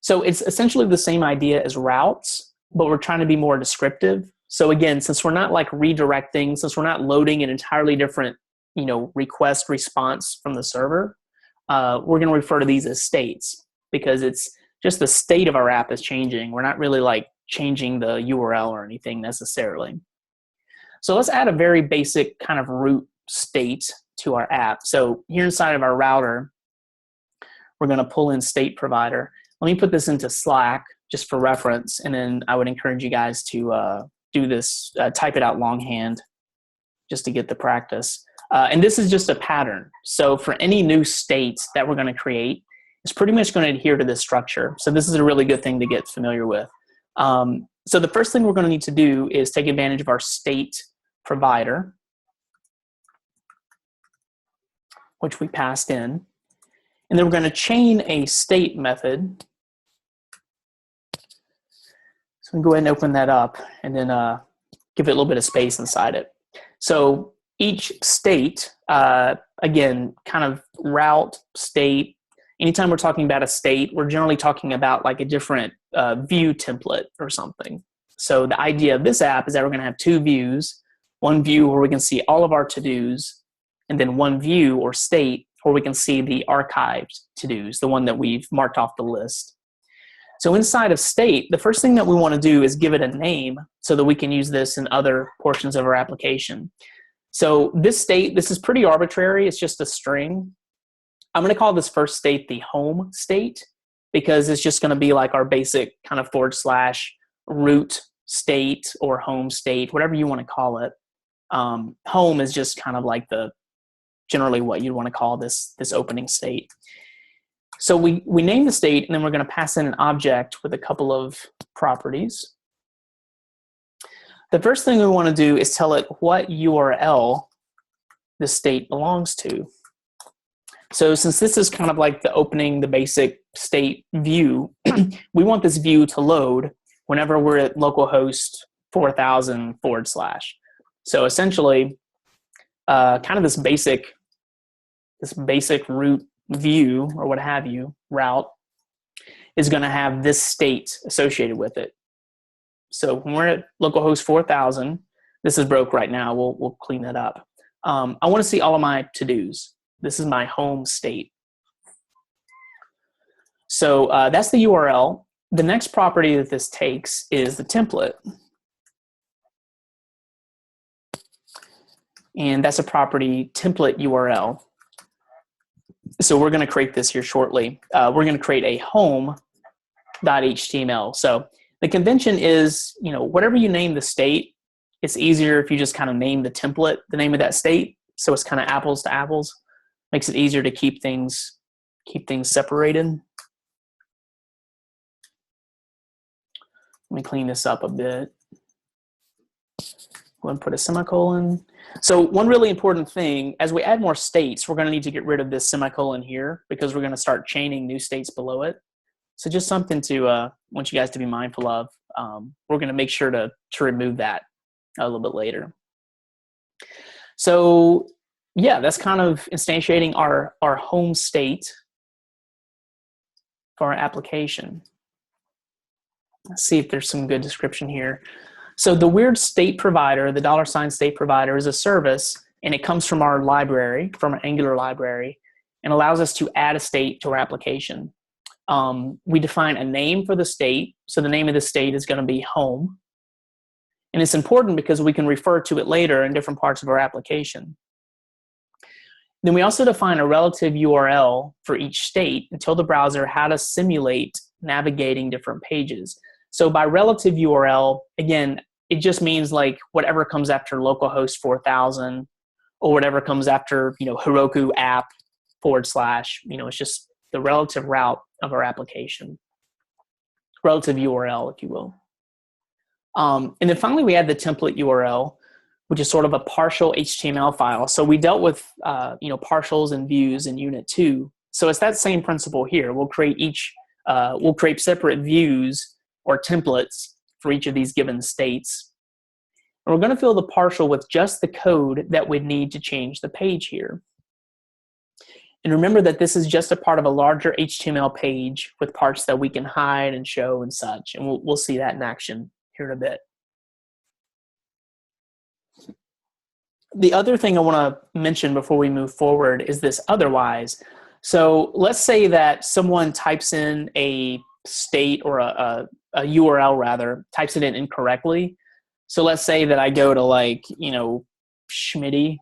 So it's essentially the same idea as routes, but we're trying to be more descriptive. So again, since we're not like redirecting, since we're not loading an entirely different, request response from the server, we're going to refer to these as states because it's just the state of our app is changing. We're not really like changing the URL or anything necessarily. So let's add a very basic kind of root state to our app. So here inside of our router, we're going to pull in state provider. Let me put this into Slack just for reference, and then I would encourage you guys to do this, type it out longhand just to get the practice. And this is just a pattern. So for any new state that we're going to create, it's pretty much going to adhere to this structure. So this is a really good thing to get familiar with. So the first thing we're going to need to do is take advantage of our state provider, which we passed in. And then we're going to chain a state method. So we can go ahead and open that up and then give it a little bit of space inside it. So each state, again, kind of route, state. Anytime we're talking about a state, we're generally talking about like a different view template or something. So the idea of this app is that we're going to have 2 views. One view where we can see all of our to-dos, and then one view or state where we can see the archived to-dos, the one that we've marked off the list. So inside of state, the first thing that we want to do is give it a name so that we can use this in other portions of our application. So this state, this is pretty arbitrary. It's just a string. I'm going to call this first state the home state because it's just going to be like our basic kind of / root state or home state, whatever you want to call it. Home is just kind of like generally what you'd want to call this opening state. So we name the state, and then we're going to pass in an object with a couple of properties. The first thing we want to do is tell it what URL the state belongs to. So since this is kind of like the basic state view, we want this view to load whenever we're at localhost 4000 /. So essentially, kind of this basic root view or what have you, route, is going to have this state associated with it. So when we're at localhost 4000, this is broke right now. We'll clean that up. I want to see all of my to-dos. This is my home state. So that's the URL. The next property that this takes is the template. And that's a property template URL. So we're going to create this here shortly. We're going to create a home.html. So the convention is, whatever you name the state, it's easier if you just kind of name the template, the name of that state. So it's kind of apples to apples. Makes it easier to keep things separated. Let me clean this up a bit. Go ahead and put a semicolon. So one really important thing, as we add more states, we're going to need to get rid of this semicolon here because we're going to start chaining new states below it. So just something to want you guys to be mindful of. We're going to make sure to remove that a little bit later. So yeah, that's kind of instantiating our home state for our application. Let's see if there's some good description here. So the weird state provider, the $ state provider, is a service, and it comes from our library, from our Angular library, and allows us to add a state to our application. We define a name for the state. So the name of the state is going to be home. And it's important because we can refer to it later in different parts of our application. Then we also define a relative URL for each state and tell the browser how to simulate navigating different pages. So by relative URL, again, it just means like whatever comes after localhost 4000 or whatever comes after, Heroku app / it's just the relative route of our application. Relative URL, if you will. And then finally, we add the template URL, which is sort of a partial HTML file. So we dealt with, partials and views in Unit 2. So it's that same principle here. We'll create separate views or templates for each of these given states. And we're going to fill the partial with just the code that we'd need to change the page here. And remember that this is just a part of a larger HTML page with parts that we can hide and show and such. And we'll see that in action here in a bit. The other thing I want to mention before we move forward is this otherwise. So let's say that someone types in a state or a URL rather, types it in incorrectly. So let's say that I go to Schmitty.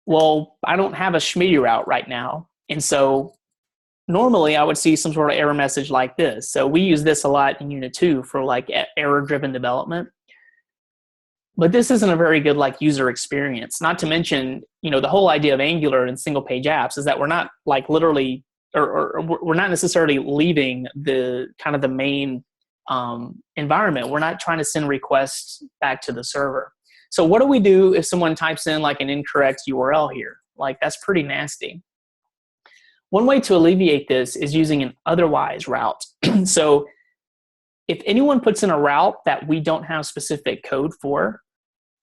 Well, I don't have a Schmitty route right now. And so normally I would see some sort of error message like this. So we use this a lot in Unit 2 for error-driven development. But this isn't a very good user experience. Not to mention, the whole idea of Angular and single page apps is that we're not literally, or we're not necessarily leaving the kind of the main environment. We're not trying to send requests back to the server. So what do we do if someone types in an incorrect URL here? That's pretty nasty. One way to alleviate this is using an otherwise route. So if anyone puts in a route that we don't have specific code for,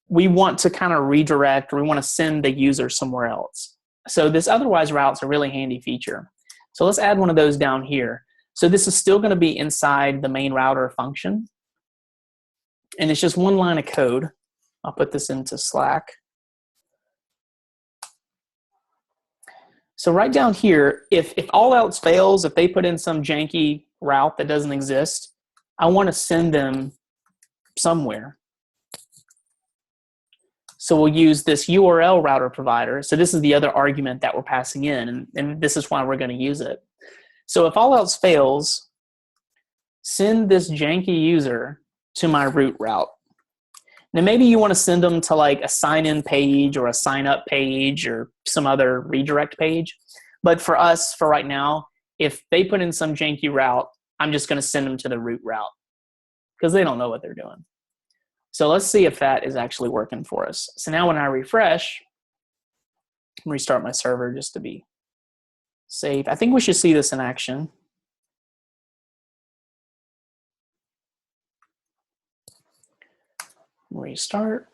we want to kind of redirect, or we want to send the user somewhere else. So this otherwise route is a really handy feature. So let's add one of those down here. So this is still going to be inside the main router function. And it's just one line of code. I'll put this into Slack. So right down here, if all else fails, if they put in some janky route that doesn't exist, I want to send them somewhere. So we'll use this URL router provider. So this is the other argument that we're passing in, and this is why we're going to use it. So if all else fails, send this janky user to my root route. Now maybe you want to send them to a sign-in page or a sign-up page or some other redirect page. But for us, for right now, if they put in some janky route, I'm just going to send them to the root route because they don't know what they're doing. So let's see if that is actually working for us. So now when I refresh, restart my server just to be safe. I think we should see this in action. Restart.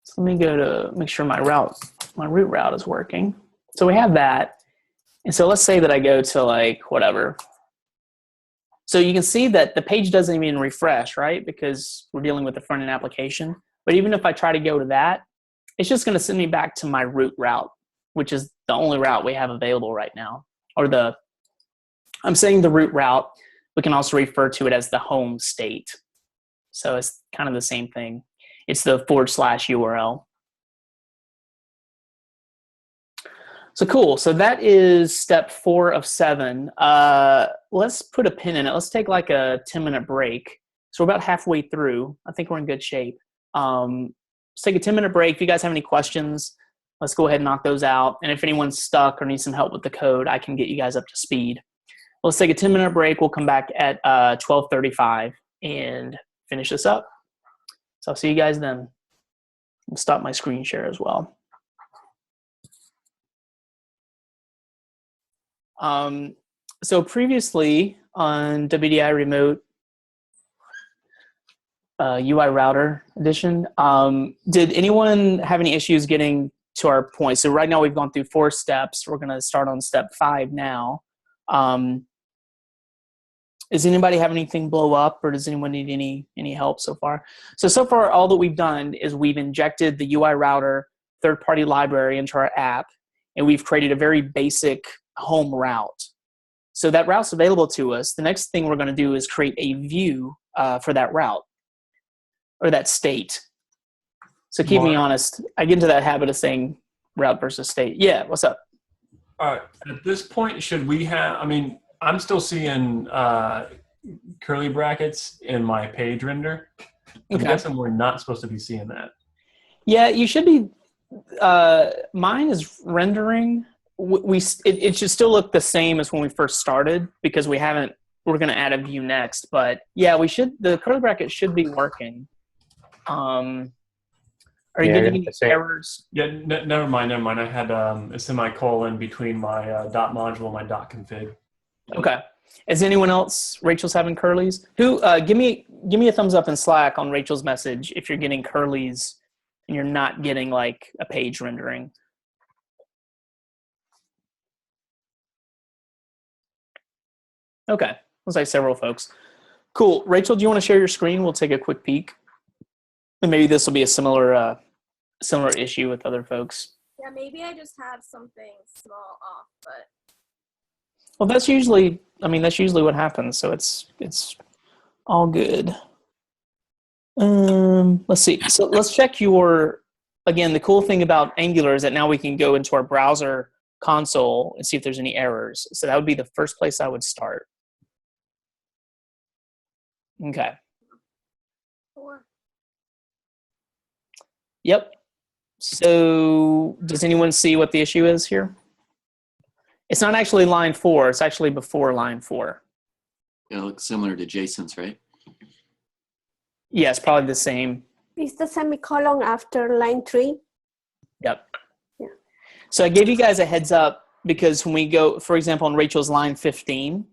So let me go to make sure my root route is working. So we have that. And so let's say that I go to whatever. So you can see that the page doesn't even refresh, right? Because we're dealing with the front-end application. But even if I try to go to that, it's just going to send me back to my root route, which is the only route we have available right now. I'm saying the root route. We can also refer to it as the home state. So it's kind of the same thing. It's the / URL. So cool. So that is step 4 of 7. Let's put a pin in it. Let's take a 10-minute break. So we're about halfway through. I think we're in good shape. Let's take a 10-minute break. If you guys have any questions, let's go ahead and knock those out. And if anyone's stuck or needs some help with the code, I can get you guys up to speed. Let's take a 10-minute break. We'll come back at 12:35 and finish this up. So I'll see you guys then. I'll stop my screen share as well. So previously on WDI Remote UI Router Edition, did anyone have any issues getting to our point? So right now we've gone through 4 steps. We're going to start on step 5 now. Does anybody have anything blow up, or does anyone need any help so far? So far, all that we've done is we've injected the UI Router third-party library into our app, and we've created a very basic home route. So that route's available to us. The next thing we're going to do is create a view for that route or that state. So keep me honest. I get into that habit of saying route versus state. Yeah, what's up? At this point, should we have, I mean, I'm still seeing curly brackets in my page render. I'm guessing we're not supposed to be seeing that. Yeah, you should be. Mine is rendering. It should still look the same as when we first started because we haven't. We're going to add a view next, but yeah, we should. The curly bracket should be working. Are you getting any errors? Yeah, never mind. I had a semicolon between my dot module and my dot config. Okay. Is anyone else? Rachel's having curlies. Who? Give me a thumbs up in Slack on Rachel's message if you're getting curlies and you're not getting like a page rendering. Okay. Looks like several folks. Cool. Rachel, do you want to share your screen? We'll take a quick peek. And maybe this will be a similar issue with other folks. Yeah, maybe I just have something small off, but. Well, that's usually what happens. So it's all good. Let's see. So let's check again, the cool thing about Angular is that now we can go into our browser console and see if there's any errors. So that would be the first place I would start. Okay. 4. Yep. So does anyone see what the issue is here? It's not actually line 4. It's actually before line 4. It looks similar to Jason's, right? Yeah, it's probably the same. Is the semicolon after line 3? Yep. Yeah. So I gave you guys a heads up because when we go, for example, on Rachel's line 15,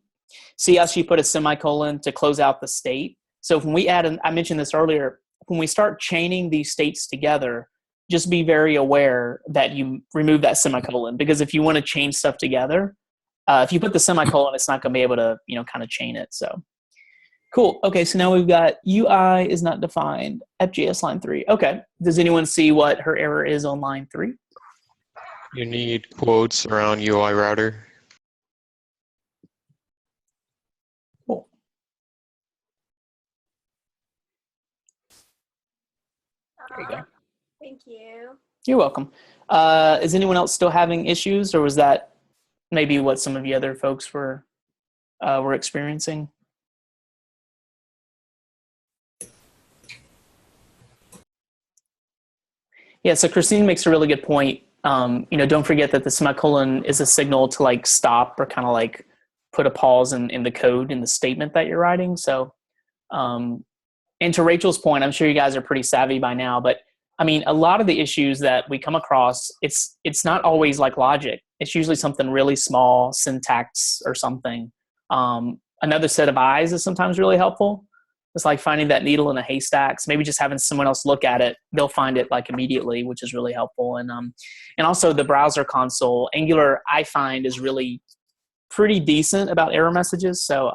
see how she put a semicolon to close out the state? So when we add, I mentioned this earlier, when we start chaining these states together, just be very aware that you remove that semicolon, because if you want to chain stuff together, if you put the semicolon, it's not going to be able to, kind of chain it. So cool. Okay. So now we've got UI is not defined at JS line 3. Okay. Does anyone see what her error is on line 3? You need quotes around UI router. Cool. There you go. Thank you. You're welcome. Is anyone else still having issues, or was that maybe what some of the other folks were experiencing? Yeah, so Christine makes a really good point. Don't forget that the semicolon is a signal to like stop or kind of like put a pause in the code, in the statement that you're writing. So, and to Rachel's point, I'm sure you guys are pretty savvy by now, but I mean, a lot of the issues that we come across, it's not always like logic. It's usually something really small, syntax or something. Another set of eyes is sometimes really helpful. It's like finding that needle in a haystack. So maybe just having someone else look at it, they'll find it like immediately, which is really helpful. And also the browser console, Angular, I find is really pretty decent about error messages. So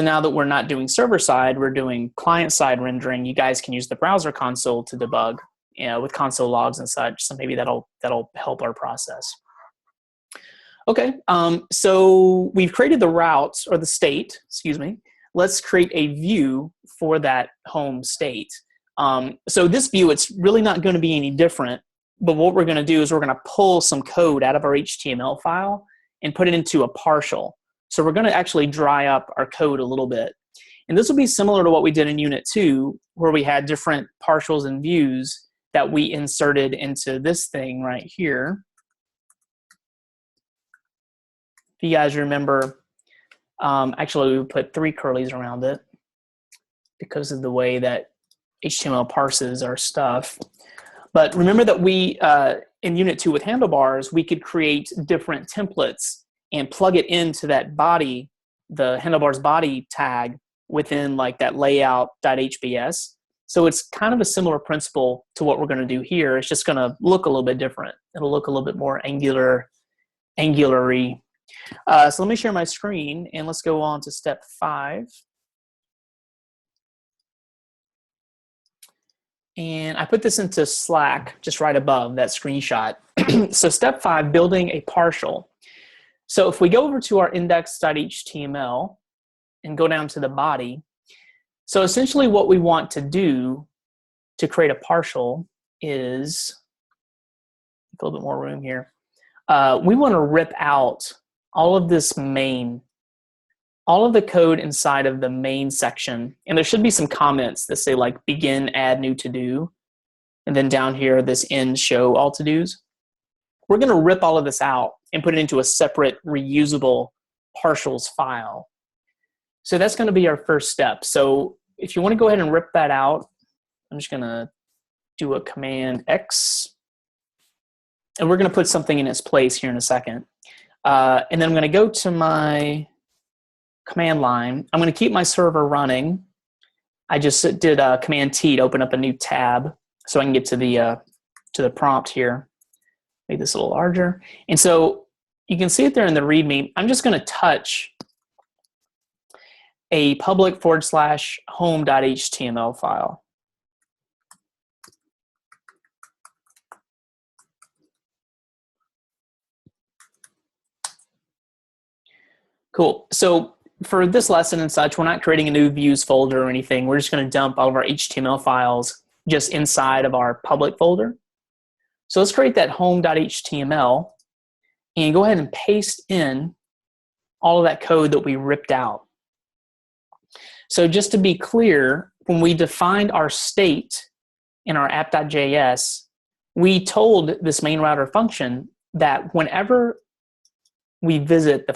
now that we're not doing server side, we're doing client side rendering. You guys can use the browser console to debug, with console logs and such. So maybe that'll help our process. Okay, so we've created the route or the state. Excuse me. Let's create a view for that home state. So this view, it's really not going to be any different. But what we're going to do is we're going to pull some code out of our HTML file and put it into a partial. So we're going to actually dry up our code a little bit. And this will be similar to what we did in Unit 2, where we had different partials and views that we inserted into this thing right here. If you guys remember, actually we put 3 curlies around it because of the way that HTML parses our stuff. But remember that we, in Unit 2 with handlebars, we could create different templates and plug it into that body, the handlebars body tag within like that layout.hbs. So it's kind of a similar principle to what we're going to do here. It's just going to look a little bit different. It'll look a little bit more angular-y. So let me share my screen and let's go on to step 5. And I put this into Slack just right above that screenshot. So step 5, building a partial. So if we go over to our index.html and go down to the body, so essentially what we want to do to create a partial is, a little bit more room here. We want to rip out all of this all of the code inside of the main section. And there should be some comments that say like begin, add new to do. And then down here, this end show all to dos. We're going to rip all of this out and put it into a separate reusable partials file. So that's going to be our first step. So if you want to go ahead and rip that out, I'm just going to do a Command X. And we're going to put something in its place here in a second. And then I'm going to go to my command line. I'm going to keep my server running. I just did a Command T to open up a new tab so I can get to the prompt here. Make this a little larger. And so you can see it there in the README. I'm just going to touch a public /home.html file. Cool. So for this lesson and such, we're not creating a new views folder or anything. We're just going to dump all of our HTML files just inside of our public folder. So let's create that home.html and go ahead and paste in all of that code that we ripped out. So just to be clear, when we defined our state in our app.js, we told this main router function that whenever we visit the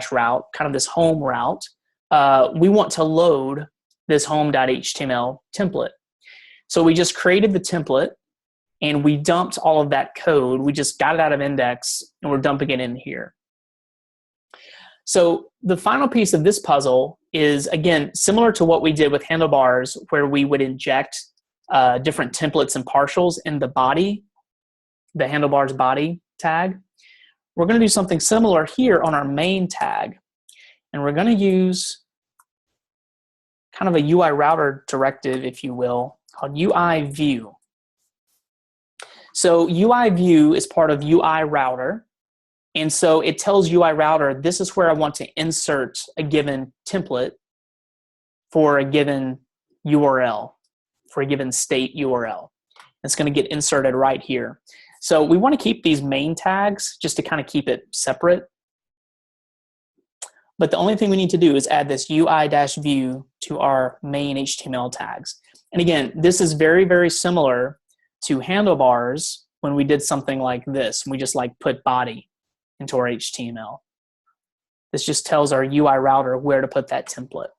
/ route, kind of this home route, we want to load this home.html template. So we just created the template and we dumped all of that code. We just got it out of index and we're dumping it in here. So the final piece of this puzzle is, again, similar to what we did with handlebars, where we would inject different templates and partials in the body, the handlebars body tag. We're going to do something similar here on our main tag. And we're going to use kind of a UI router directive, if you will, called UI view. So UI view is part of UI router. And so it tells UI router, this is where I want to insert a given template for a given URL, for a given state URL. It's going to get inserted right here. So we want to keep these main tags just to kind of keep it separate. But the only thing we need to do is add this UI-view to our main HTML tags. And again, this is very, very similar to handlebars when we did something like this. We just like put body into our HTML. This just tells our UI router where to put that template.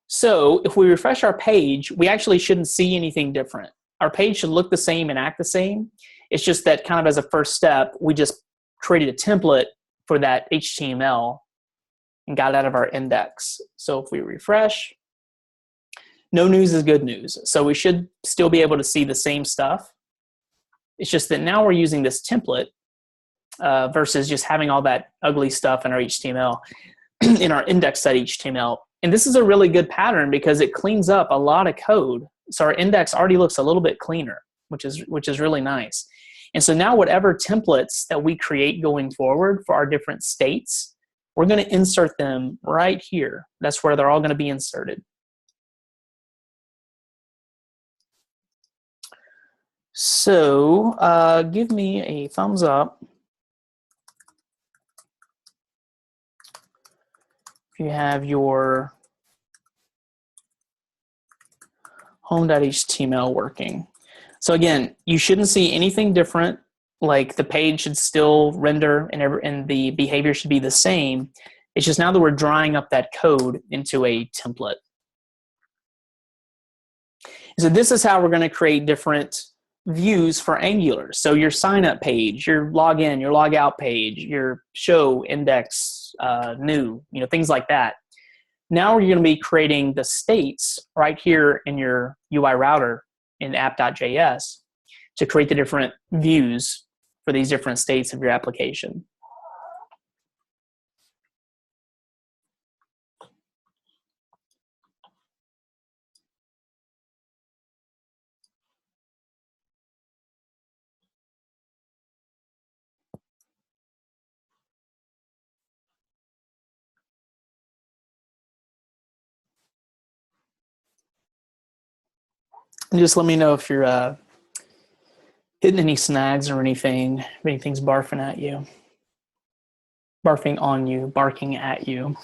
So if we refresh our page, we actually shouldn't see anything different. Our page should look the same and act the same. It's just that kind of as a first step, we just created a template for that HTML and got it out of our index. So if we refresh, no news is good news. So we should still be able to see the same stuff. It's just that now we're using this template versus just having all that ugly stuff in our HTML, in our index.html. And this is a really good pattern because it cleans up a lot of code. So our index already looks a little bit cleaner, which is really nice. And so now whatever templates that we create going forward for our different states, we're going to insert them right here. That's where they're all going to be inserted. So give me a thumbs up if you have your home.html working. So again, you shouldn't see anything different. Like the page should still render and the behavior should be the same. It's just now that we're drawing up that code into a template. So this is how we're going to create different views for Angular. So your sign up page, your login, your log out page, your show, index, new, things like that. Now we're going to be creating the states right here in your UI router in app.js to create the different views for these different states of your application. And just let me know if you're hitting any snags or anything, if anything's barfing at you, barfing on you, barking at you.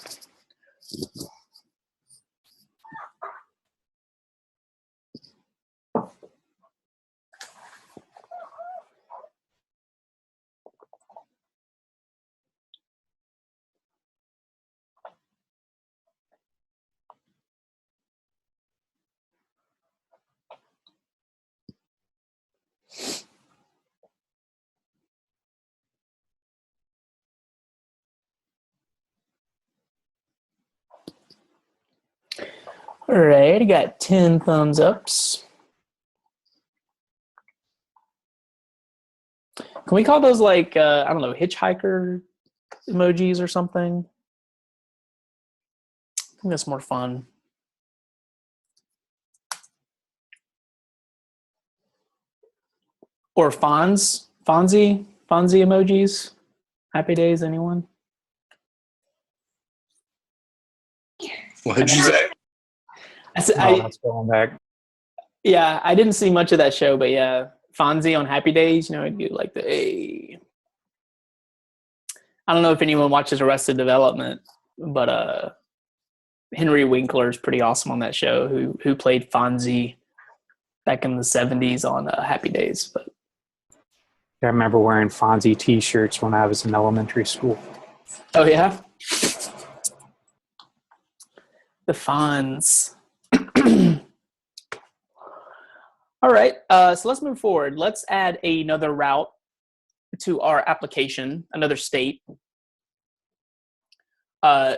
All right, I got 10 thumbs ups. Can we call those like, I don't know, hitchhiker emojis or something? I think that's more fun. Or Fonzie emojis. Happy days, anyone? What did you say? That's going back. Yeah, I didn't see much of that show, but yeah, Fonzie on Happy Days, I'd do like the hey. I don't know if anyone watches Arrested Development, but Henry Winkler is pretty awesome on that show. Who played Fonzie back in the 70s on Happy Days. But I remember wearing Fonzie T-shirts when I was in elementary school. oh yeah, the Fonz. All right, so let's move forward. Let's add another route to our application, another state.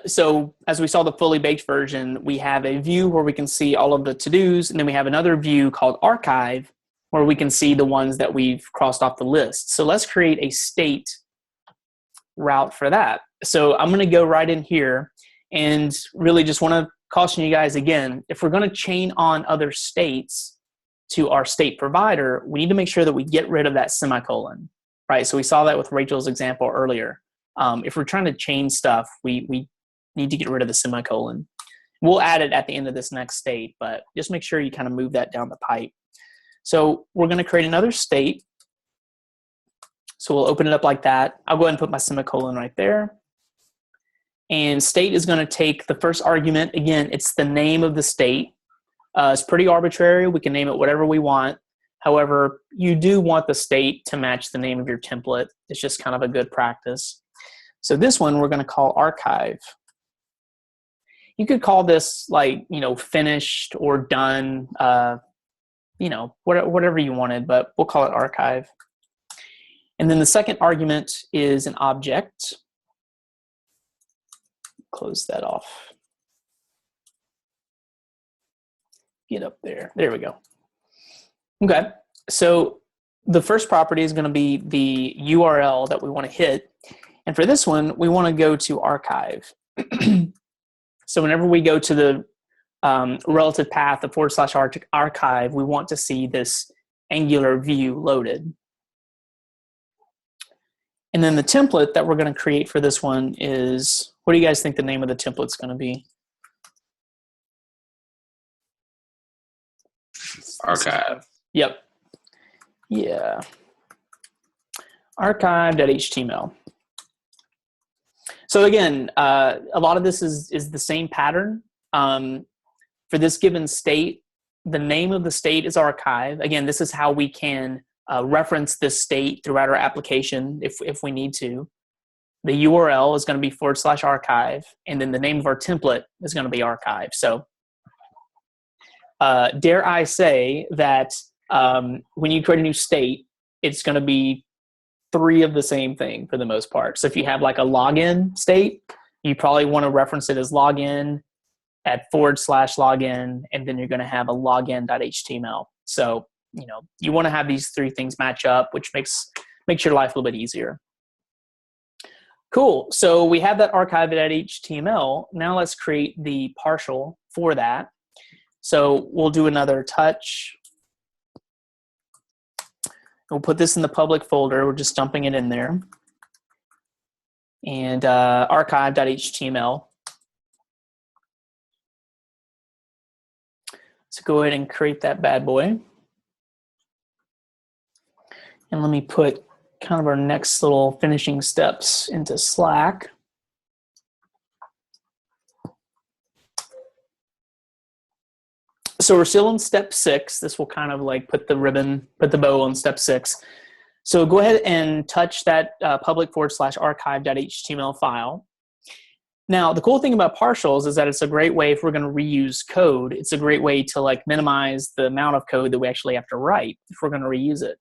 So as we saw the fully baked version, we have a view where we can see all of the to-dos, and then we have another view called archive where we can see the ones that we've crossed off the list. So let's create a state route for that. So I'm going to go right in here and really just want to caution you guys again, if we're going to chain on other states to our state provider, we need to make sure that we get rid of that semicolon, right? So we saw that with Rachel's example earlier. If we're trying to chain stuff, we need to get rid of the semicolon. We'll add it at the end of this next state, but just make sure you kind of move that down the pipe. So we're going to create another state. So we'll open it up like that. I'll go ahead and put my semicolon right there. And state is going to take the first argument. Again, it's the name of the state. It's pretty arbitrary. We can name it whatever we want. However, you do want the state to match the name of your template. It's just kind of a good practice. So this one we're going to call archive. You could call this like, finished or done, whatever you wanted, but we'll call it archive. And then the second argument is an object. Close that off. Get up there. There we go. Okay. So the first property is going to be the URL that we want to hit. And for this one, we want to go to archive. So whenever we go to the relative path of / archive, we want to see this Angular view loaded. And then the template that we're going to create for this one is, what do you guys think the name of the template is going to be? Archive. Yep. Yeah. Archive.html. So again, a lot of this is the same pattern. For this given state, the name of the state is archive. Again, this is how we can reference this state throughout our application if we need to. The URL is going to be /archive, and then the name of our template is going to be archive. So dare I say that when you create a new state, it's going to be 3 of the same thing for the most part. So if you have like a login state, you probably want to reference it as login at /login, and then you're going to have a login.html. So, you want to have these 3 things match up, which makes your life a little bit easier. Cool. So we have that archive.html. Now let's create the partial for that. So we'll do another touch. We'll put this in the public folder. We're just dumping it in there. And archive.html. So go ahead and create that bad boy. And let me put kind of our next little finishing steps into Slack. So we're still in step 6. This will kind of like put the bow on step 6. So go ahead and touch that public /archive.html file. Now, the cool thing about partials is that it's a great way, if we're going to reuse code, it's a great way to like minimize the amount of code that we actually have to write if we're going to reuse it.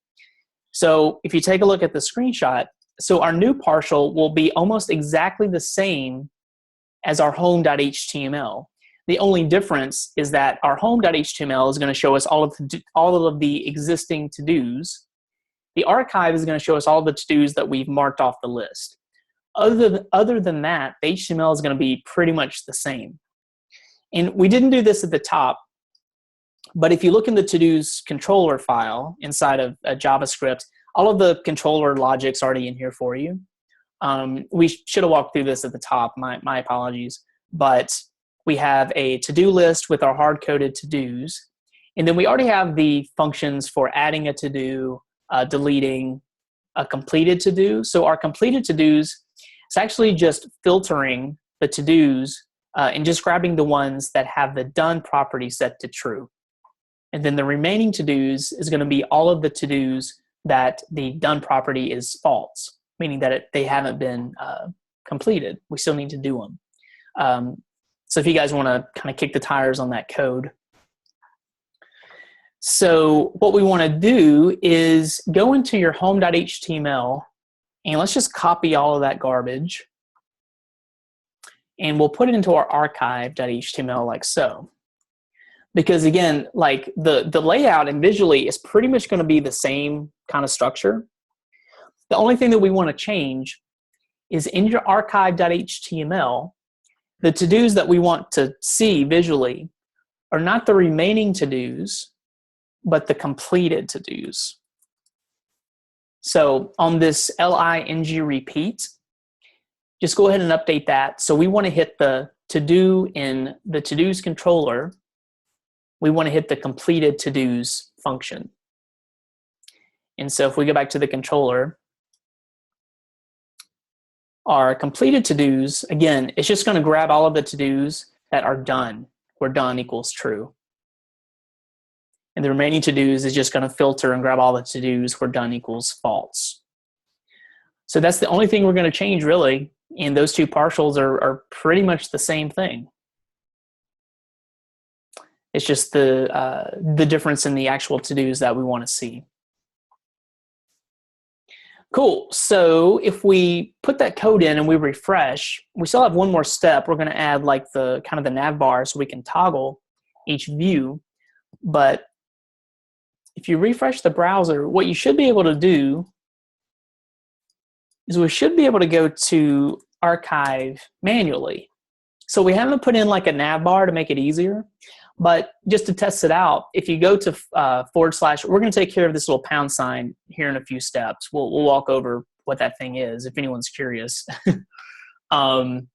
So if you take a look at the screenshot, so our new partial will be almost exactly the same as our home.html. The only difference is that our home.html is going to show us all of the existing to-dos. The archive is going to show us all the to-dos that we've marked off the list. Other than that, the HTML is going to be pretty much the same. And we didn't do this at the top, but if you look in the to-dos controller file inside of JavaScript, all of the controller logic's already in here for you. We should have walked through this at the top, my apologies. But we have a to-do list with our hard-coded to-dos. And then we already have the functions for adding a to-do, deleting a completed to-do. So our completed to-dos, it's actually just filtering the to-dos and just grabbing the ones that have the done property set to true. And then the remaining to-dos is going to be all of the to-dos that the done property is false, meaning that they haven't been completed. We still need to do them. So if you guys want to kind of kick the tires on that code. So what we want to do is go into your home.html and let's just copy all of that garbage. And we'll put it into our archive.html like so. Because again, like the layout and visually is pretty much going to be the same kind of structure. The only thing that we want to change is in your archive.html, the to-dos that we want to see visually are not the remaining to-dos, but the completed to-dos. So on this ling repeat, just go ahead and update that. So we want to hit the to-do in the to-dos controller. We want to hit the completed to-dos function. And so if we go back to the controller, our completed to-dos, again, it's just going to grab all of the to-dos that are done, where done equals true. And the remaining to-dos is just going to filter and grab all the to-dos where done equals false. So that's the only thing we're going to change, really. And those two partials are pretty much the same thing. It's just the difference in the actual to-dos that we want to see. Cool. So if we put that code in and we refresh, we still have one more step. We're going to add like the kind of the nav bar so we can toggle each view. But if you refresh the browser, what you should be able to do is we should be able to go to archive manually. So we haven't put in like a nav bar to make it easier. But just to test it out, if you go to / we're going to take care of this little pound sign here in a few steps. We'll walk over what that thing is if anyone's curious. But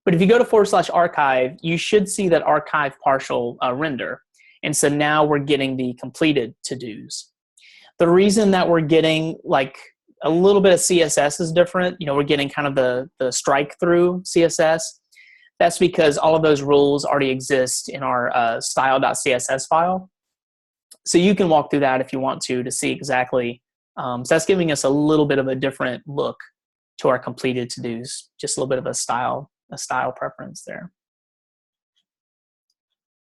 if you go to / archive, you should see that archive partial render. And so now we're getting the completed to-dos. The reason that we're getting like a little bit of CSS is different. We're getting kind of the strike through CSS. That's because all of those rules already exist in our style.css file. So you can walk through that if you want to see exactly. So that's giving us a little bit of a different look to our completed to-dos, just a little bit of a style preference there.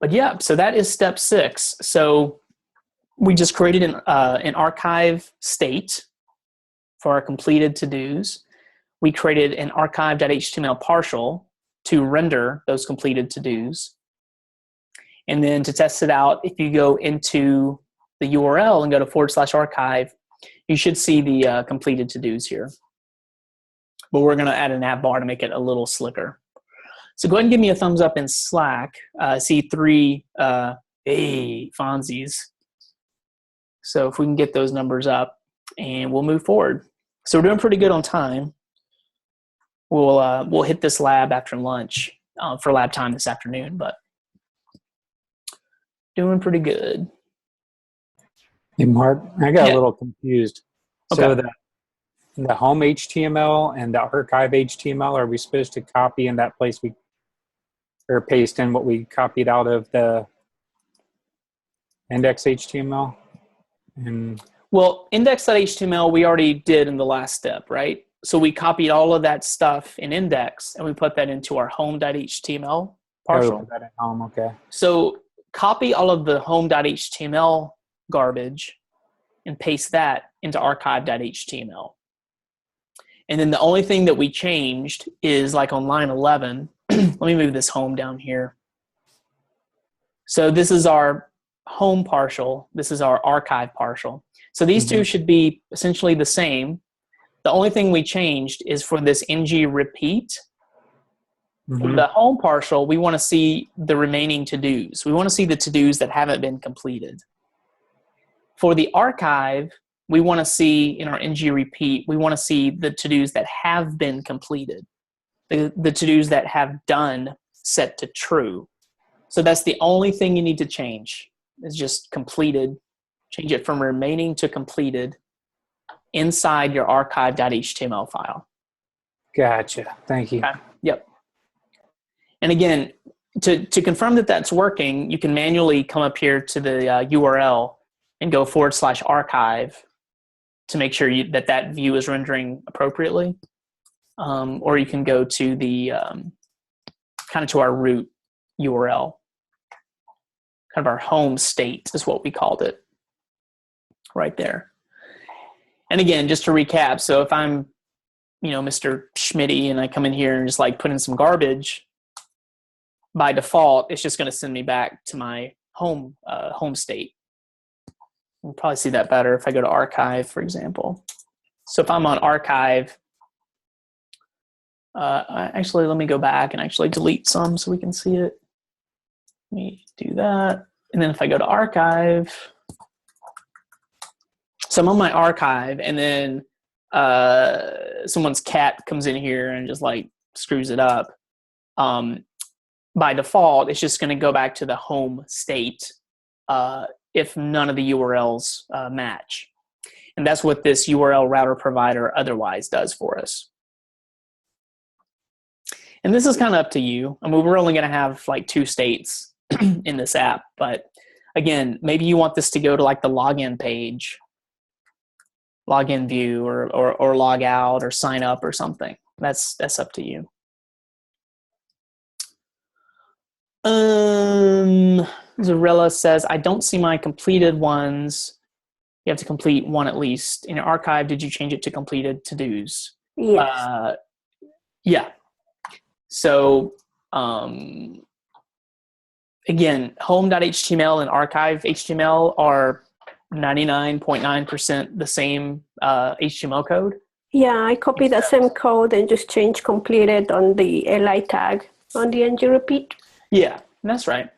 But yeah, so that is step 6. So we just created an archive state for our completed to-dos. We created an archive.html partial to render those completed to-dos. And then to test it out, if you go into the URL and go to /archive, you should see the completed to-dos here. But we're going to add a nav bar to make it a little slicker. So go ahead and give me a thumbs up in Slack. I see 3 Fonzies. So if we can get those numbers up, and we'll move forward. So we're doing pretty good on time. We'll hit this lab after lunch for lab time this afternoon, but doing pretty good. Hey, Mark, I got Yeah. a little confused. Okay. So the home HTML and the archive HTML, are we supposed to copy in that place or paste in what we copied out of the index HTML? And Well, index.html we already did in the last step, right? So we copied all of that stuff in index and we put that into our home.html partial. put that in home, okay. So copy all of the home.html garbage and paste that into archive.html. And then the only thing that we changed is like on line 11, let me move this home down here. So this is our home partial. This is our archive partial. So these two should be essentially the same. The only thing we changed is for this ng repeat. For the home partial, we want to see the remaining to-dos. We want to see the to-dos that haven't been completed. For the archive, we want to see in our ng repeat, we want to see the to-dos that have been completed. The to-dos that have done set to true. So that's the only thing you need to change. Is just completed. Change it from remaining to completed inside your archive.html file. Gotcha. Thank you. Okay. Yep. And again, to confirm that that's working, you can manually come up here to the URL and go /archive to make sure that view is rendering appropriately. Or you can go to the kind of to our root URL. Kind of our home state is what we called it right there. And again, just to recap, so if I'm, Mr. Schmitty and I come in here and just like put in some garbage, by default, it's just going to send me back to my home state. You'll probably see that better if I go to archive, for example. So if I'm on archive, actually, let me go back and actually delete some so we can see it. Let me do that. And then if I go to archive, so I'm on my archive and then someone's cat comes in here and just like screws it up. By default, it's just going to go back to the home state if none of the URLs match. And that's what this URL router provider otherwise does for us. And this is kind of up to you. I mean, we're only going to have like 2 states in this app, but again, maybe you want this to go to like the login page, login view, or log out or sign up or something. That's up to you. Zarella says, I don't see my completed ones. You have to complete one at least. In your archive, did you change it to completed to-dos? Yes. Yeah. So again, home.html and archive HTML are 99.9% the same HTML code. Yeah, I copied the same code and just changed completed on the li tag on the ng repeat. Yeah, that's right.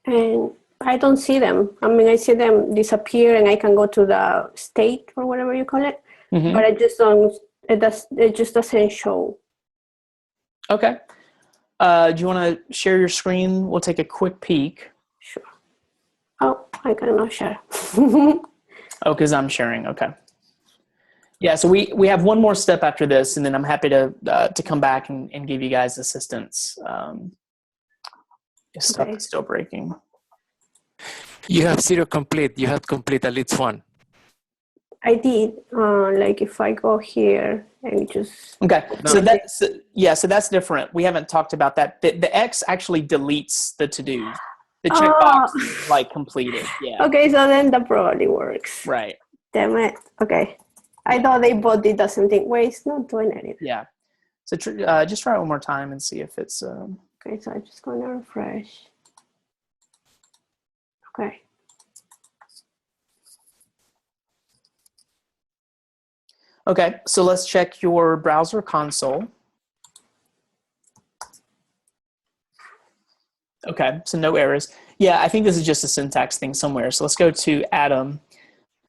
And I don't see them. I mean, I see them disappear and I can go to the state or whatever you call it, but I just don't, it just doesn't show. Okay. Do you want to share your screen? We'll take a quick peek. Sure. Oh, I cannot share. Oh, because I'm sharing. Okay. Yeah, so we have one more step after this, and then I'm happy to come back and give you guys assistance. If stuff is still breaking. You have 0 complete. You have to complete at least one. I did. Like if I go here and just Okay, so that's different. We haven't talked about that. The X actually deletes the to-dos. The checkbox is like completed. Yeah. Okay, so then that probably works. Right. Damn it. Okay. I thought they both did the same thing. Wait, it's not doing anything. Yeah. So just try it one more time and see if it's. Okay, so I'm just gonna refresh. Okay. Okay, so let's check your browser console. Okay, so no errors. Yeah, I think this is just a syntax thing somewhere. So let's go to Atom.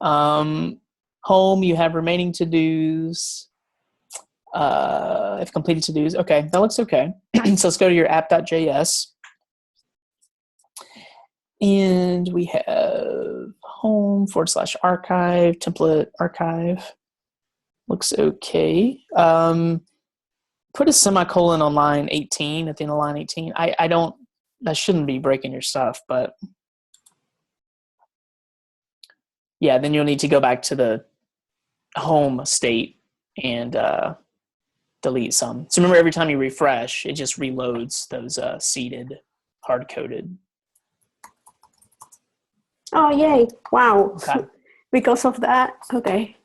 Home, you have remaining to-dos. If completed to-dos. Okay, that looks okay. So let's go to your app.js. And we have home /archive, template archive. Looks okay. Put a semicolon on line 18 at the end of line 18. I don't, that shouldn't be breaking your stuff, but yeah, then you'll need to go back to the home state and delete some. So remember, every time you refresh, it just reloads those seeded, hard-coded. Oh, yay. Wow. Okay. Because of that. Okay.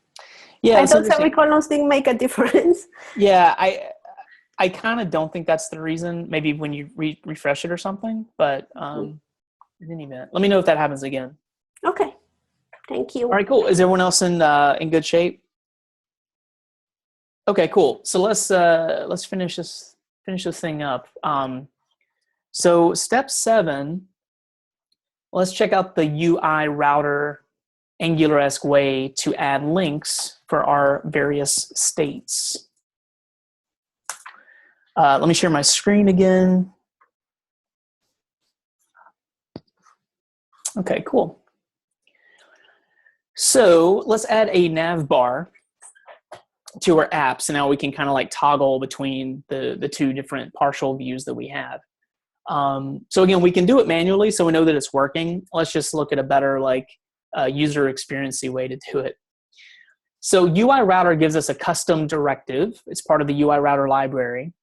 Yeah, I thought semicolons didn't make a difference. Yeah, I kind of don't think that's the reason. Maybe when you refresh it or something, but in any event, let me know if that happens again. Okay. Thank you. All right, cool. Is everyone else in good shape? Okay, cool. So let's finish this thing up. So step 7, let's check out the UI router Angular-esque way to add links for our various states. Let me share my screen again. Okay, cool. So let's add a nav bar to our app. So now we can kind of like toggle between the two different partial views that we have. So again, we can do it manually so we know that it's working. Let's just look at a better like user experience-y way to do it. So UI router gives us a custom directive. It's part of the UI router library.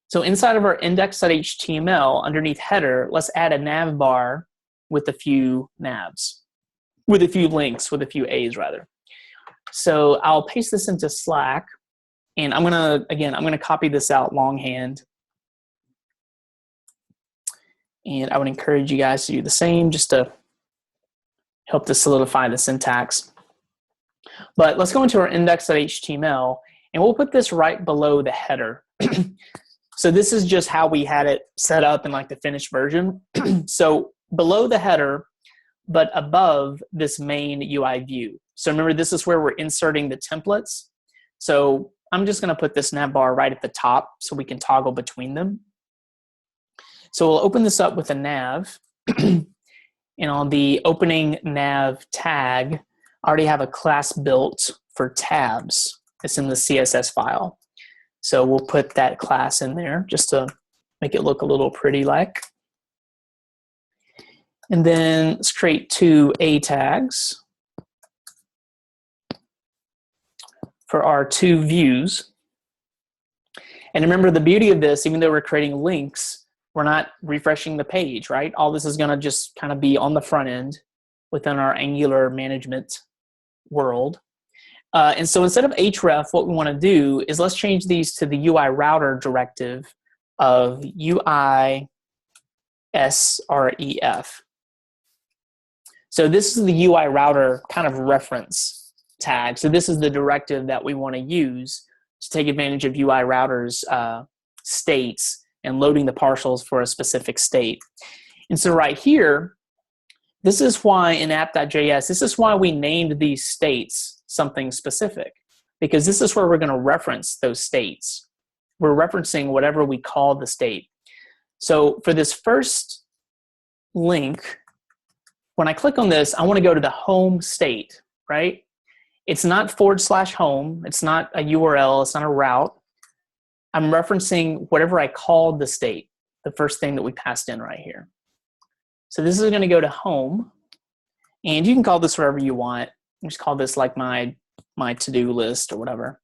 So inside of our index.html, underneath header, let's add a nav bar with a few navs, with a few links, with a few A's rather. So I'll paste this into Slack, and I'm gonna copy this out longhand. And I would encourage you guys to do the same just to help to solidify the syntax. But let's go into our index.html, and we'll put this right below the header. So this is just how we had it set up in like the finished version. So below the header, but above this main UI view. So remember, this is where we're inserting the templates. So I'm just gonna put this nav bar right at the top so we can toggle between them. So we'll open this up with a nav. And on the opening nav tag, I already have a class built for tabs. It's in the CSS file. So we'll put that class in there just to make it look a little pretty like. And then let's create 2 A tags for our 2 views. And remember, the beauty of this, even though we're creating links, we're not refreshing the page, right? All this is gonna just kind of be on the front end within our Angular management world. And so instead of href, what we want to do is let's change these to the UI router directive of UI sref. So this is the UI router kind of reference tag. So this is the directive that we want to use to take advantage of UI router's states and loading the partials for a specific state. And so right here, this is why in app.js, this is why we named these states something specific, because this is where we're going to reference those states. We're referencing whatever we call the state. So for this first link, when I click on this, I want to go to the home state, right? It's not /home. It's not a URL. It's not a route. I'm referencing whatever I called the state, the first thing that we passed in right here. So this is going to go to home, and you can call this whatever you want. just call this like my to-do list or whatever.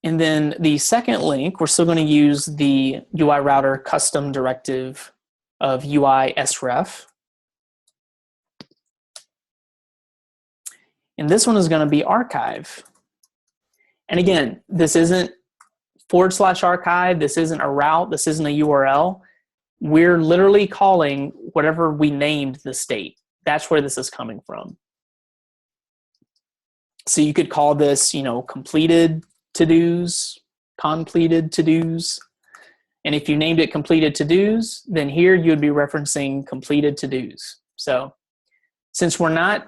And then the second link, we're still going to use the UI router custom directive of UI sref. And this one is going to be archive. And again, this isn't /archive. This isn't a route. This isn't a URL. We're literally calling whatever we named the state. That's where this is coming from. So you could call this, completed to-dos, completed to-dos. And if you named it completed to-dos, then here you would be referencing completed to-dos. So since we're not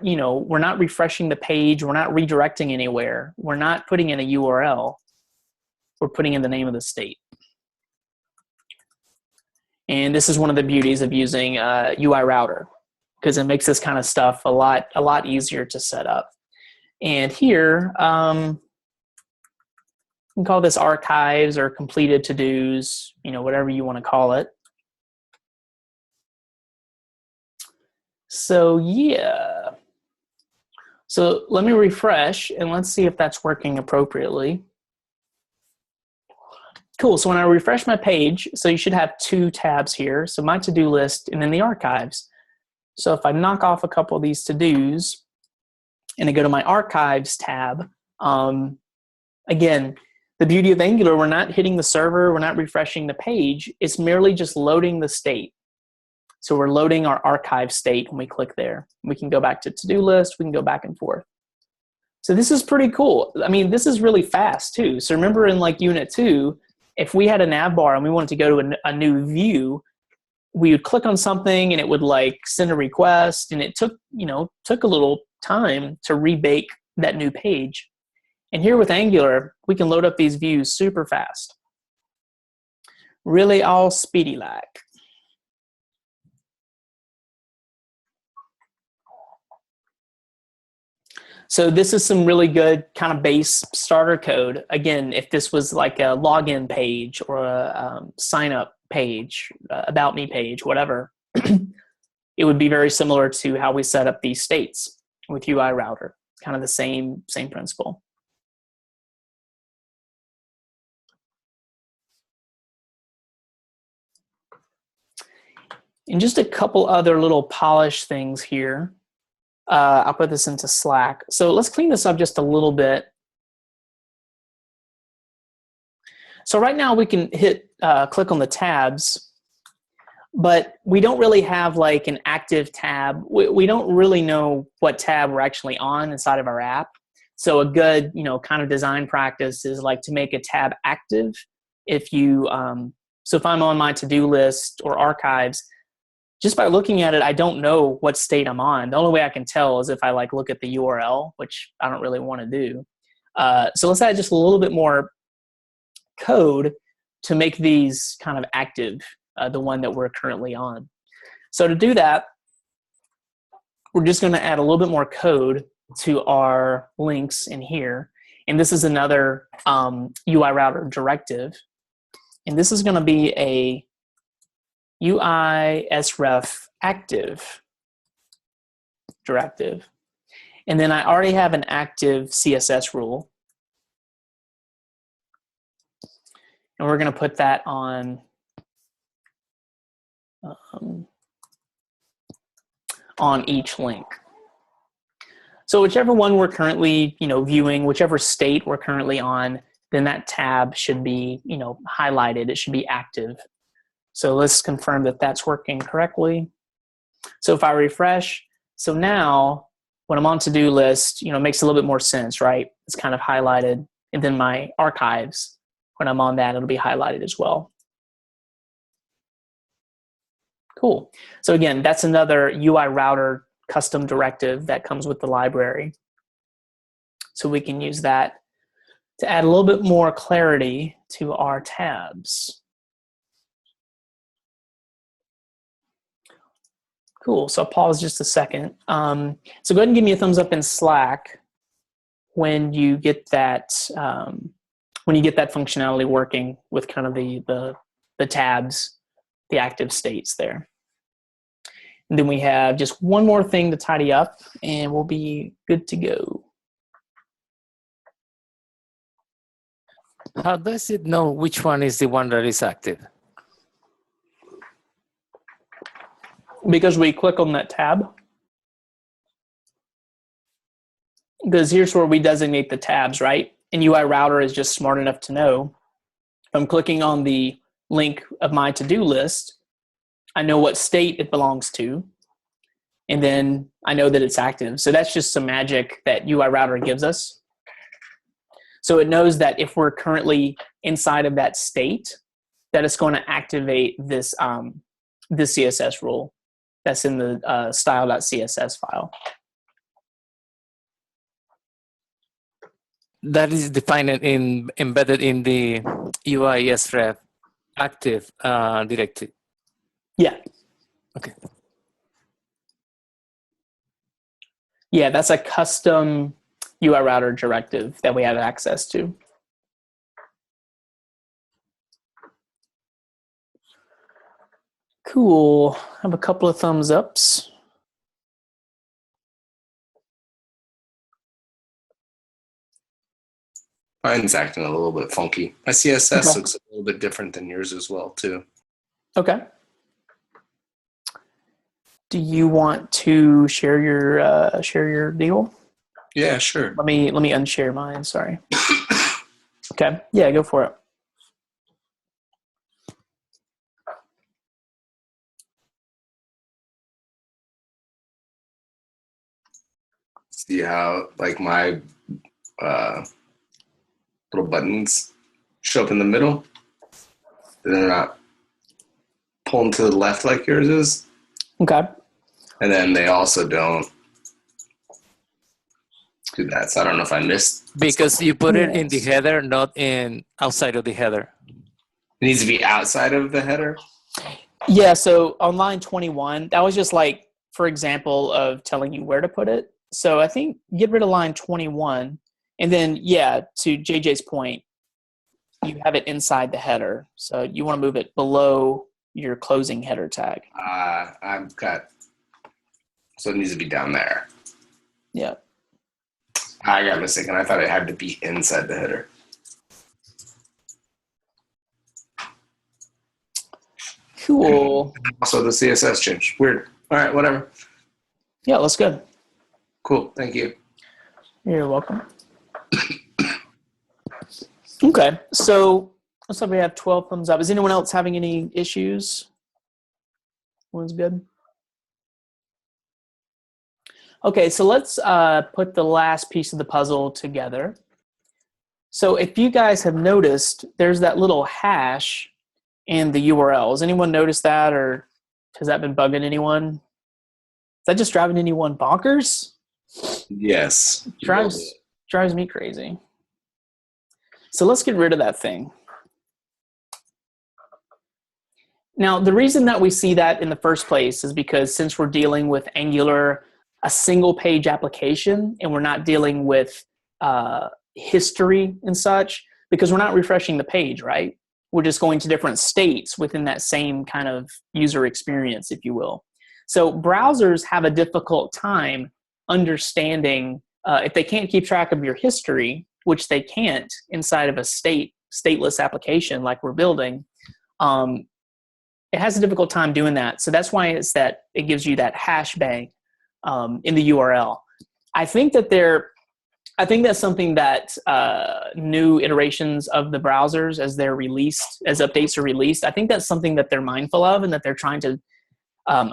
refreshing the page, we're not redirecting anywhere, we're not putting in a URL, we're putting in the name of the state. And this is one of the beauties of using UI router, because it makes this kind of stuff a lot easier to set up. And here, we can call this archives or completed to-dos, whatever you want to call it. So yeah. So let me refresh and let's see if that's working appropriately. Cool, so when I refresh my page, so you should have 2 tabs here. So my to-do list and then the archives. So if I knock off a couple of these to-dos and I go to my archives tab, again, the beauty of Angular, we're not hitting the server, we're not refreshing the page, it's merely just loading the state. So we're loading our archive state when we click there. We can go back to to-do list, we can go back and forth. So this is pretty cool. I mean, this is really fast too. So remember in like Unit 2, if we had a nav bar and we wanted to go to a new view, we would click on something and it would like send a request, and it took a little time to rebake that new page. And here with Angular, we can load up these views super fast. Really all speedy like. So this is some really good kind of base starter code. Again, if this was like a login page or a sign up page, about me page, whatever, it would be very similar to how we set up these states with UI router. Kind of the same principle. And just a couple other little polish things here. I'll put this into Slack. So let's clean this up just a little bit. So right now we can hit click on the tabs, but we don't really have like an active tab. We don't really know what tab we're actually on inside of our app. So a good kind of design practice is like to make a tab active. If you so if I'm on my to-do list or archives, just by looking at it, I don't know what state I'm on. The only way I can tell is if I like look at the URL, which I don't really want to do. So let's add just a little bit more code to make these kind of active, the one that we're currently on. So to do that, we're just going to add a little bit more code to our links in here. And this is another UI router directive. And this is going to be a UI sref active directive. And then I already have an active CSS rule. And we're going to put that on each link. So whichever one we're currently viewing, whichever state we're currently on, then that tab should be highlighted. It should be active. So let's confirm that that's working correctly. So if I refresh, so now when I'm on to-do list, it makes a little bit more sense, right? It's kind of highlighted. And then my archives, when I'm on that, it'll be highlighted as well. Cool. So again, that's another UI router custom directive that comes with the library. So we can use that to add a little bit more clarity to our tabs. Cool, so I'll pause just a second. So go ahead and give me a thumbs up in Slack when you get that functionality working with kind of the tabs, the active states there. And then we have just one more thing to tidy up, and we'll be good to go. How does it know which one is the one that is active? Because we click on that tab. Because here's where we designate the tabs, right? And UI Router is just smart enough to know. If I'm clicking on the link of my to-do list, I know what state it belongs to, and then I know that it's active. So that's just some magic that UI Router gives us. So it knows that if we're currently inside of that state, that it's going to activate this, this CSS rule that's in the style.css file. That is defined embedded in the UI sref active directive. Yeah. Okay. Yeah, that's a custom UI Router directive that we have access to. Cool. I have a couple of thumbs ups. Mine's acting a little bit funky. My CSS looks a little bit different than yours as well, too. Okay. Do you want to share your deal? Yeah, sure. Let me unshare mine. Sorry. Okay. Yeah, go for it. See how like my little buttons show up in the middle? They're not pulling to the left like yours is. Okay. And then they also don't do that. So I don't know if I missed. Because you put it in the header, not in outside of the header. It needs to be outside of the header? Yeah, so on line 21, that was just like, for example, of telling you where to put it. So I think get rid of line 21. And then, yeah, to JJ's point, you have it inside the header. So you want to move it below your closing header tag. I've got, so it needs to be down there. Yeah. I got mistaken. I thought it had to be inside the header. Cool. Also, the CSS changed. Weird. All right, whatever. Yeah, looks good. Cool. Thank you. You're welcome. Okay, so looks like we have 12 thumbs up. Is anyone else having any issues? Everyone's good? Okay, so let's put the last piece of the puzzle together. So if you guys have noticed, there's that little hash in the URL. Has anyone noticed that, or has that been bugging anyone? Is that just driving anyone bonkers? Yes. Drives me crazy. So let's get rid of that thing. Now, the reason that we see that in the first place is because since we're dealing with Angular, a single page application, and we're not dealing with history and such, because we're not refreshing the page, right? We're just going to different states within that same kind of user experience, if you will. So browsers have a difficult time understanding if they can't keep track of your history, which they can't inside of a stateless application like we're building. It has a difficult time doing that. So that's why it gives you that hash bang in the URL. I think that's something that new iterations of the browsers, as updates are released, I think that's something that they're mindful of and that they're trying to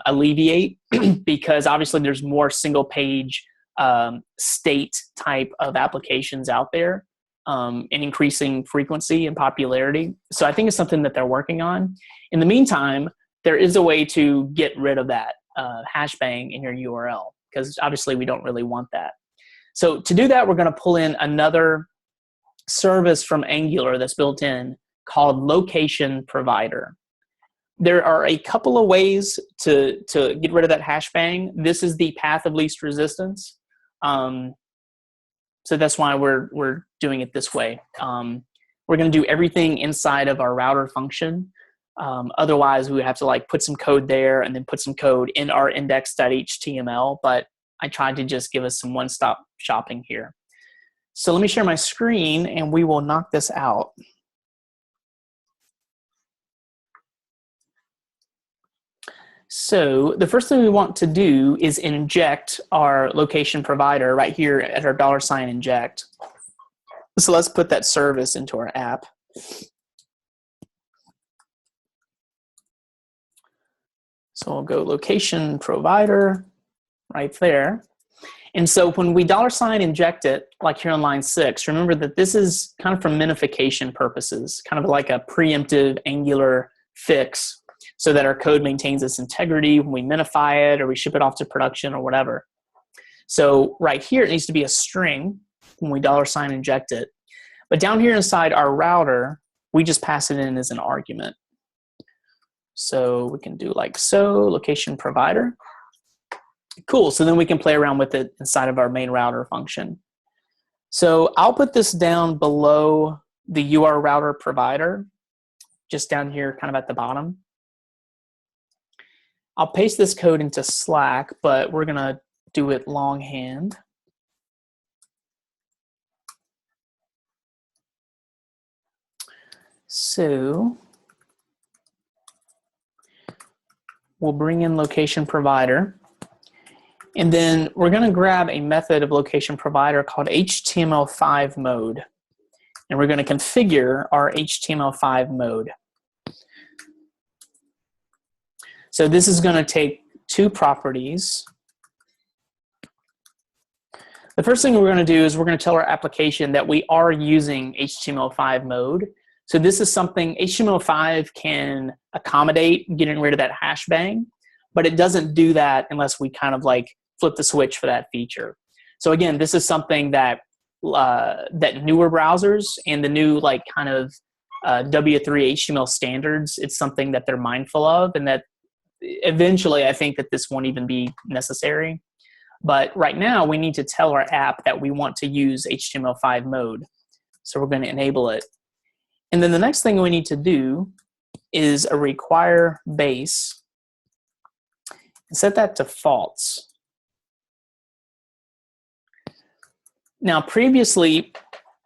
alleviate because obviously there's more single page state type of applications out there in increasing frequency and popularity. So I think it's something that they're working on. In the meantime, there is a way to get rid of that hash bang in your URL because obviously we don't really want that. So to do that, we're going to pull in another service from Angular that's built in called Location Provider. There are a couple of ways to get rid of that hash bang. This is the path of least resistance. So that's why we're doing it this way. We're going to do everything inside of our router function. Otherwise, we would have to like put some code there and then put some code in our index.html. But I tried to just give us some one-stop shopping here. So let me share my screen and we will knock this out. So the first thing we want to do is inject our location provider right here at our $inject. So let's put that service into our app. So we'll go location provider right there. And so when we $inject it, like here on line 6, remember that this is kind of for minification purposes, kind of like a preemptive Angular fix so that our code maintains its integrity when we minify it or we ship it off to production or whatever. So right here, it needs to be a string when we $inject it. But down here inside our router, we just pass it in as an argument. So we can do like so, location provider. Cool, so then we can play around with it inside of our main router function. So I'll put this down below the UR router provider, just down here kind of at the bottom. I'll paste this code into Slack, but we're gonna do it longhand. So we'll bring in location provider. And then we're going to grab a method of location provider called HTML5 mode. And we're going to configure our HTML5 mode. So this is going to take two properties. The first thing we're going to do is we're going to tell our application that we are using HTML5 mode. So this is something HTML5 can accommodate getting rid of that hash bang, but it doesn't do that unless we kind of like flip the switch for that feature. So again, this is something that that newer browsers and the new like kind of W3 HTML standards, it's something that they're mindful of, and that eventually I think that this won't even be necessary. But right now we need to tell our app that we want to use HTML5 mode. So we're going to enable it. And then the next thing we need to do is a require base and set that to false. Now, previously,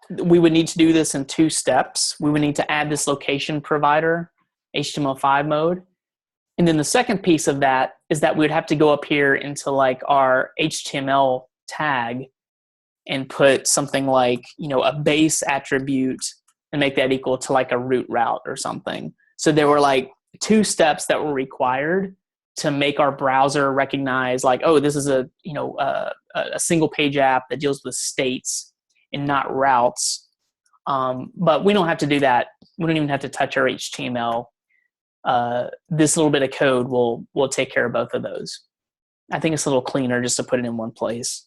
we would need to do this in 2 steps. We would need to add this location provider, HTML5 mode. And then the second piece of that is that we would have to go up here into like our HTML tag and put something like, you know, a base attribute and make that equal to like a root route or something. So there were like 2 steps that were required to make our browser recognize like, oh, this is a, you know, a single page app that deals with states and not routes. But we don't have to do that. We don't even have to touch our HTML. This little bit of code will take care of both of those. I think it's a little cleaner just to put it in one place.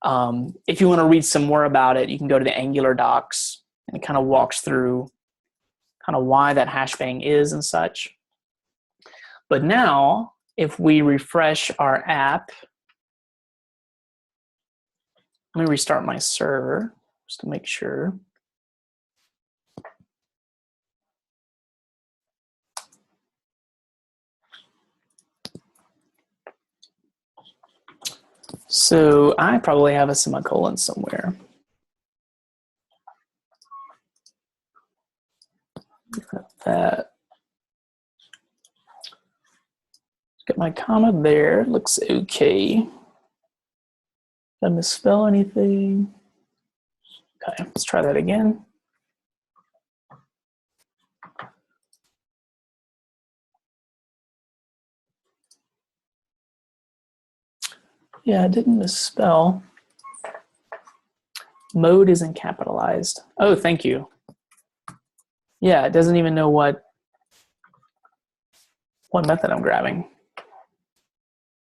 If you want to read some more about it, you can go to the Angular docs, and it kind of walks through kind of why that hash bang is and such. But now, if we refresh our app, let me restart my server just to make sure. So I probably have a semicolon somewhere. Got that. Got my comma there. Looks okay. Did I misspell anything? Okay, let's try that again. Yeah, I didn't misspell. Mode isn't capitalized. Oh, thank you. Yeah, it doesn't even know what method I'm grabbing.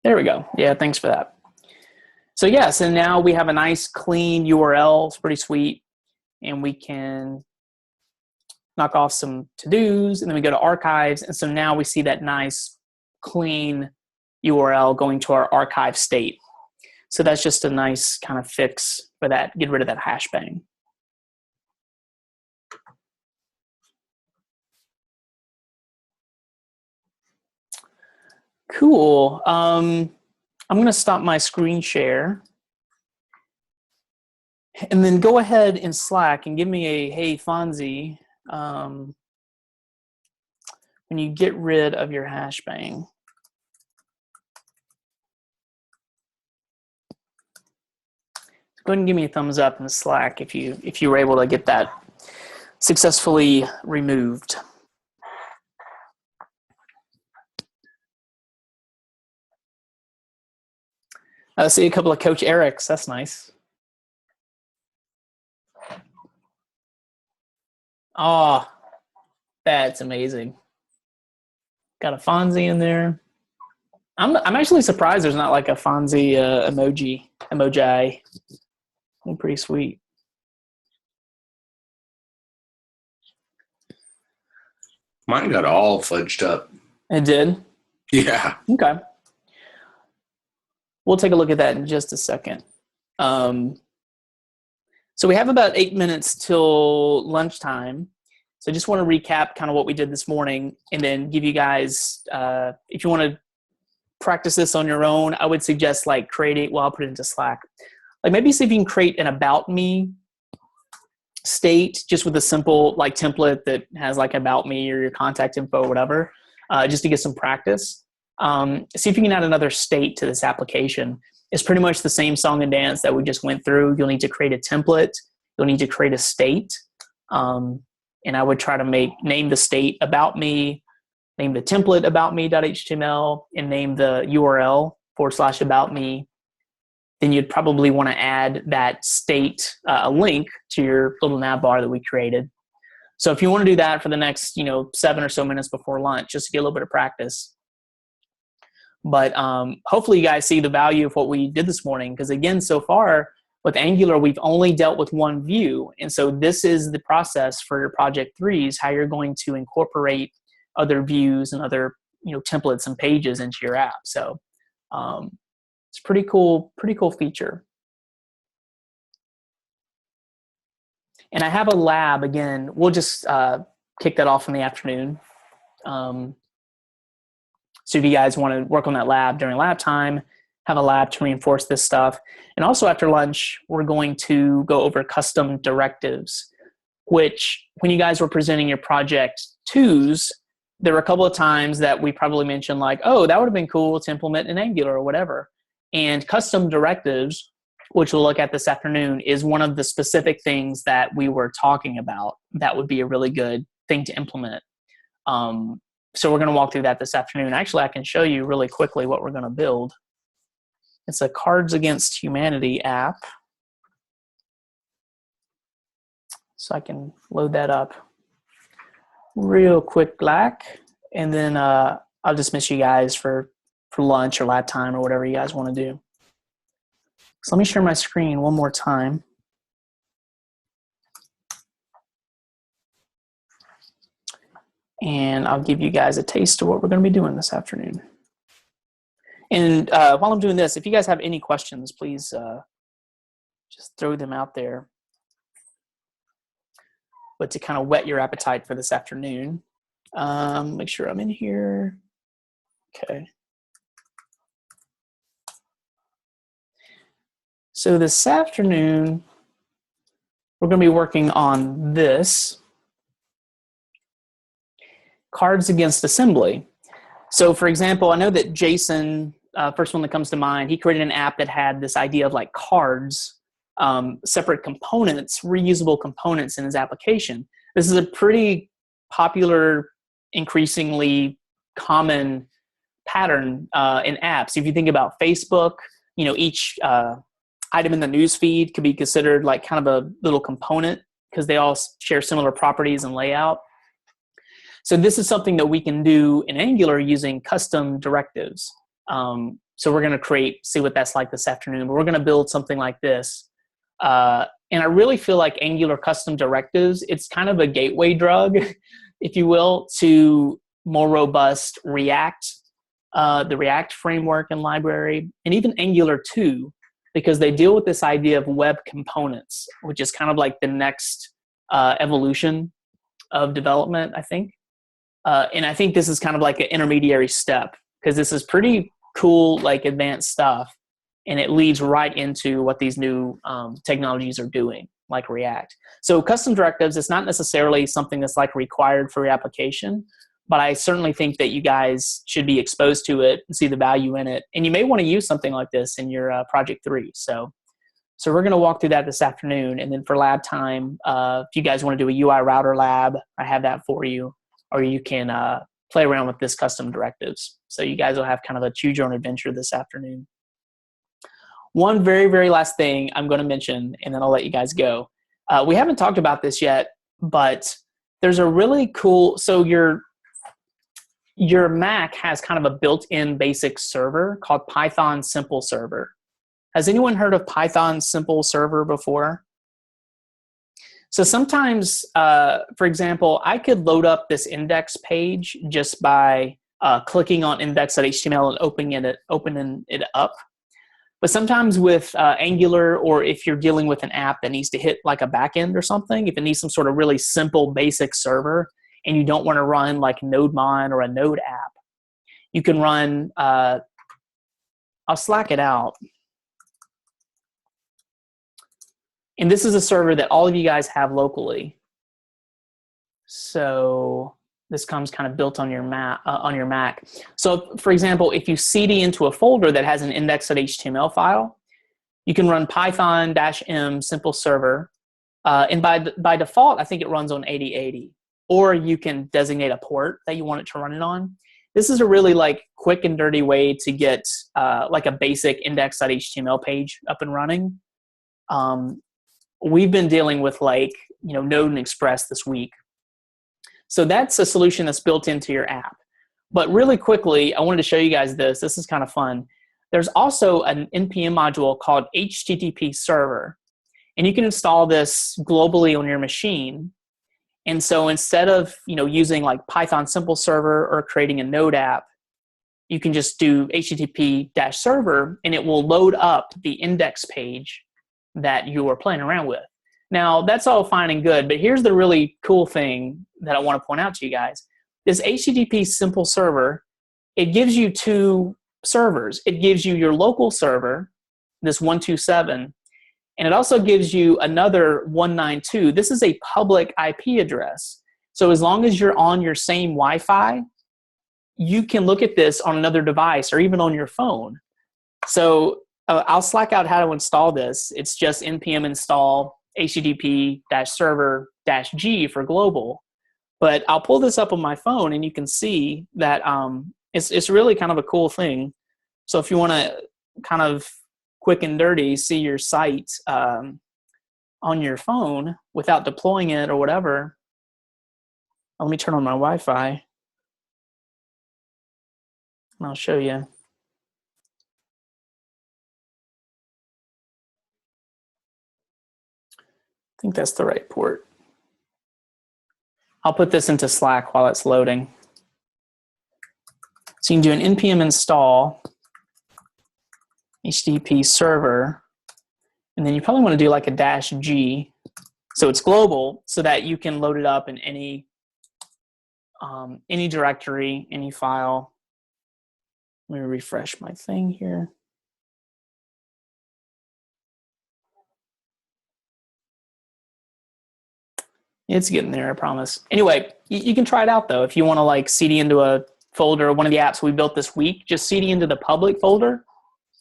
There we go. Yeah, thanks for that. So yeah, so now we have a nice clean URL. It's pretty sweet. And we can knock off some to-dos, and then we go to archives. And so now we see that nice clean URL going to our archive state. So that's just a nice kind of fix for that, get rid of that hash bang. Cool. I'm going to stop my screen share. And then go ahead in Slack and give me a hey Fonzie when you get rid of your hashbang. Go ahead and give me a thumbs up in Slack if you were able to get that successfully removed. I see a couple of Coach Eric's. That's nice. Oh, that's amazing. Got a Fonzie in there. I'm actually surprised there's not like a Fonzie emoji. Pretty sweet. Mine got all fudged up. It did? Yeah. Okay. We'll take a look at that in just a second. So we have about 8 minutes till lunchtime. So I just want to recap kind of what we did this morning and then give you guys, if you want to practice this on your own, I would suggest like creating, well, I'll put it into Slack. Like maybe see if you can create an about me state just with a simple like template that has like about me or your contact info or whatever, just to get some practice. See if you can add another state to this application. It's pretty much the same song and dance that we just went through. You'll need to create a template. You'll need to create a state. And I would try to name the state about me, name the template about me.html, and name the URL /about me. Then you'd probably want to add that state, a link to your little nav bar that we created. So if you want to do that for the next, 7 or so minutes before lunch, just to get a little bit of practice. But hopefully you guys see the value of what we did this morning, because again, so far with Angular, we've only dealt with one view. And so this is the process for your project 3s, how you're going to incorporate other views and other templates and pages into your app. So it's pretty cool feature. And I have a lab again. We'll just kick that off in the afternoon. So if you guys want to work on that lab during lab time, have a lab to reinforce this stuff. And also after lunch, we're going to go over custom directives, which when you guys were presenting your project 2s, there were a couple of times that we probably mentioned like, oh, that would have been cool to implement in Angular or whatever. And custom directives, which we'll look at this afternoon, is one of the specific things that we were talking about that would be a really good thing to implement. So we're going to walk through that this afternoon. Actually, I can show you really quickly what we're going to build. It's a Cards Against Humanity app. So I can load that up real quick, Black. And then I'll dismiss you guys for lunch or lab time or whatever you guys want to do. So let me share my screen one more time. And I'll give you guys a taste of what we're going to be doing this afternoon. And while I'm doing this, if you guys have any questions, please just throw them out there. But to kind of whet your appetite for this afternoon, make sure I'm in here. Okay. So this afternoon, we're going to be working on this. Cards Against Assembly. So for example, I know that Jason, first one that comes to mind, he created an app that had this idea of like cards, separate components, reusable components in his application. This is a pretty popular, increasingly common pattern in apps. If you think about Facebook, each item in the news feed could be considered like kind of a little component because they all share similar properties and layout. So this is something that we can do in Angular using custom directives. So we're going to see what that's like this afternoon, but we're going to build something like this. And I really feel like Angular custom directives, it's kind of a gateway drug, if you will, to more robust React, the React framework and library, and even Angular 2, because they deal with this idea of web components, which is kind of like the next evolution of development, I think. And I think this is kind of like an intermediary step because this is pretty cool, like advanced stuff, and it leads right into what these new technologies are doing, like React. So custom directives, it's not necessarily something that's like required for your application, but I certainly think that you guys should be exposed to it and see the value in it. And you may want to use something like this in your project 3. So we're going to walk through that this afternoon. And then for lab time, if you guys want to do a UI router lab, I have that for you. Or you can play around with this custom directives. So you guys will have kind of a choose your own adventure this afternoon. One very, very last thing I'm going to mention, and then I'll let you guys go. We haven't talked about this yet, but there's a really cool, so your Mac has kind of a built-in basic server called Python Simple Server. Has anyone heard of Python Simple Server before? So sometimes, for example, I could load up this index page just by clicking on index.html and opening it up. But sometimes with Angular, or if you're dealing with an app that needs to hit like a backend or something, if it needs some sort of really simple basic server and you don't want to run like NodeMon or a Node app, you can run, I'll Slack it out. And this is a server that all of you guys have locally. So this comes kind of built on your Mac. So for example, if you cd into a folder that has an index.html file, you can run python-m simple server. And by default, I think it runs on 8080. Or you can designate a port that you want it to run it on. This is a really like quick and dirty way to get like a basic index.html page up and running. We've been dealing with like, Node and Express this week. So that's a solution that's built into your app. But really quickly, I wanted to show you guys this. This is kind of fun. There's also an NPM module called HTTP server. And you can install this globally on your machine. And so instead of, using like Python Simple Server or creating a Node app, you can just do HTTP-server and it will load up the index page that you are playing around with. Now, that's all fine and good, but here's the really cool thing that I want to point out to you guys. This HTTP simple server, it gives you 2 servers. It gives you your local server, this 127, and it also gives you another 192. This is a public IP address. So as long as you're on your same Wi-Fi, you can look at this on another device or even on your phone. So I'll Slack out how to install this. It's just npm install http-server-g for global. But I'll pull this up on my phone and you can see that it's really kind of a cool thing. So if you want to kind of quick and dirty see your site on your phone without deploying it or whatever, let me turn on my Wi-Fi and I'll show you. I think that's the right port. I'll put this into Slack while it's loading. So you can do an npm install HTTP server, and then you probably want to do like a -g, so it's global, so that you can load it up in any directory, any file. Let me refresh my thing here. It's getting there, I promise. Anyway, you can try it out though. If you want to like cd into a folder, one of the apps we built this week, just cd into the public folder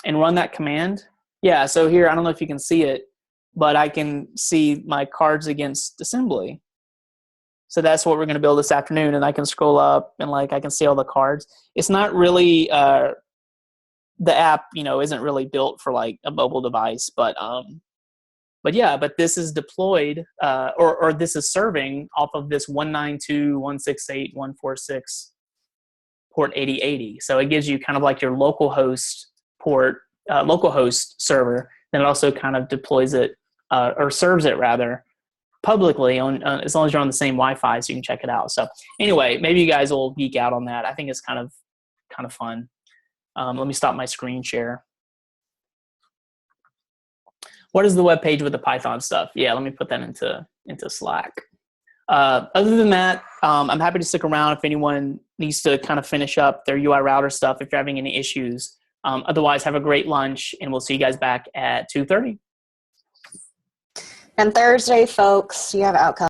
and run that command. Yeah, so here, I don't know if you can see it, but I can see my cards against assembly. So that's what we're going to build this afternoon, and I can scroll up and like I can see all the cards. It's not really, the app, isn't really built for like a mobile device, but yeah, but this is deployed, or this is serving off of this 192.168.146 port 8080. So it gives you kind of like your local host port, local host server. Then it also kind of deploys it, or serves it rather, publicly on as long as you're on the same Wi-Fi, so you can check it out. So anyway, maybe you guys will geek out on that. I think it's kind of fun. Let me stop my screen share. What is the web page with the Python stuff? Yeah, let me put that into Slack. Other than that, I'm happy to stick around if anyone needs to kind of finish up their UI router stuff if you're having any issues. Otherwise, have a great lunch, and we'll see you guys back at 2:30. And Thursday, folks, you have outcome.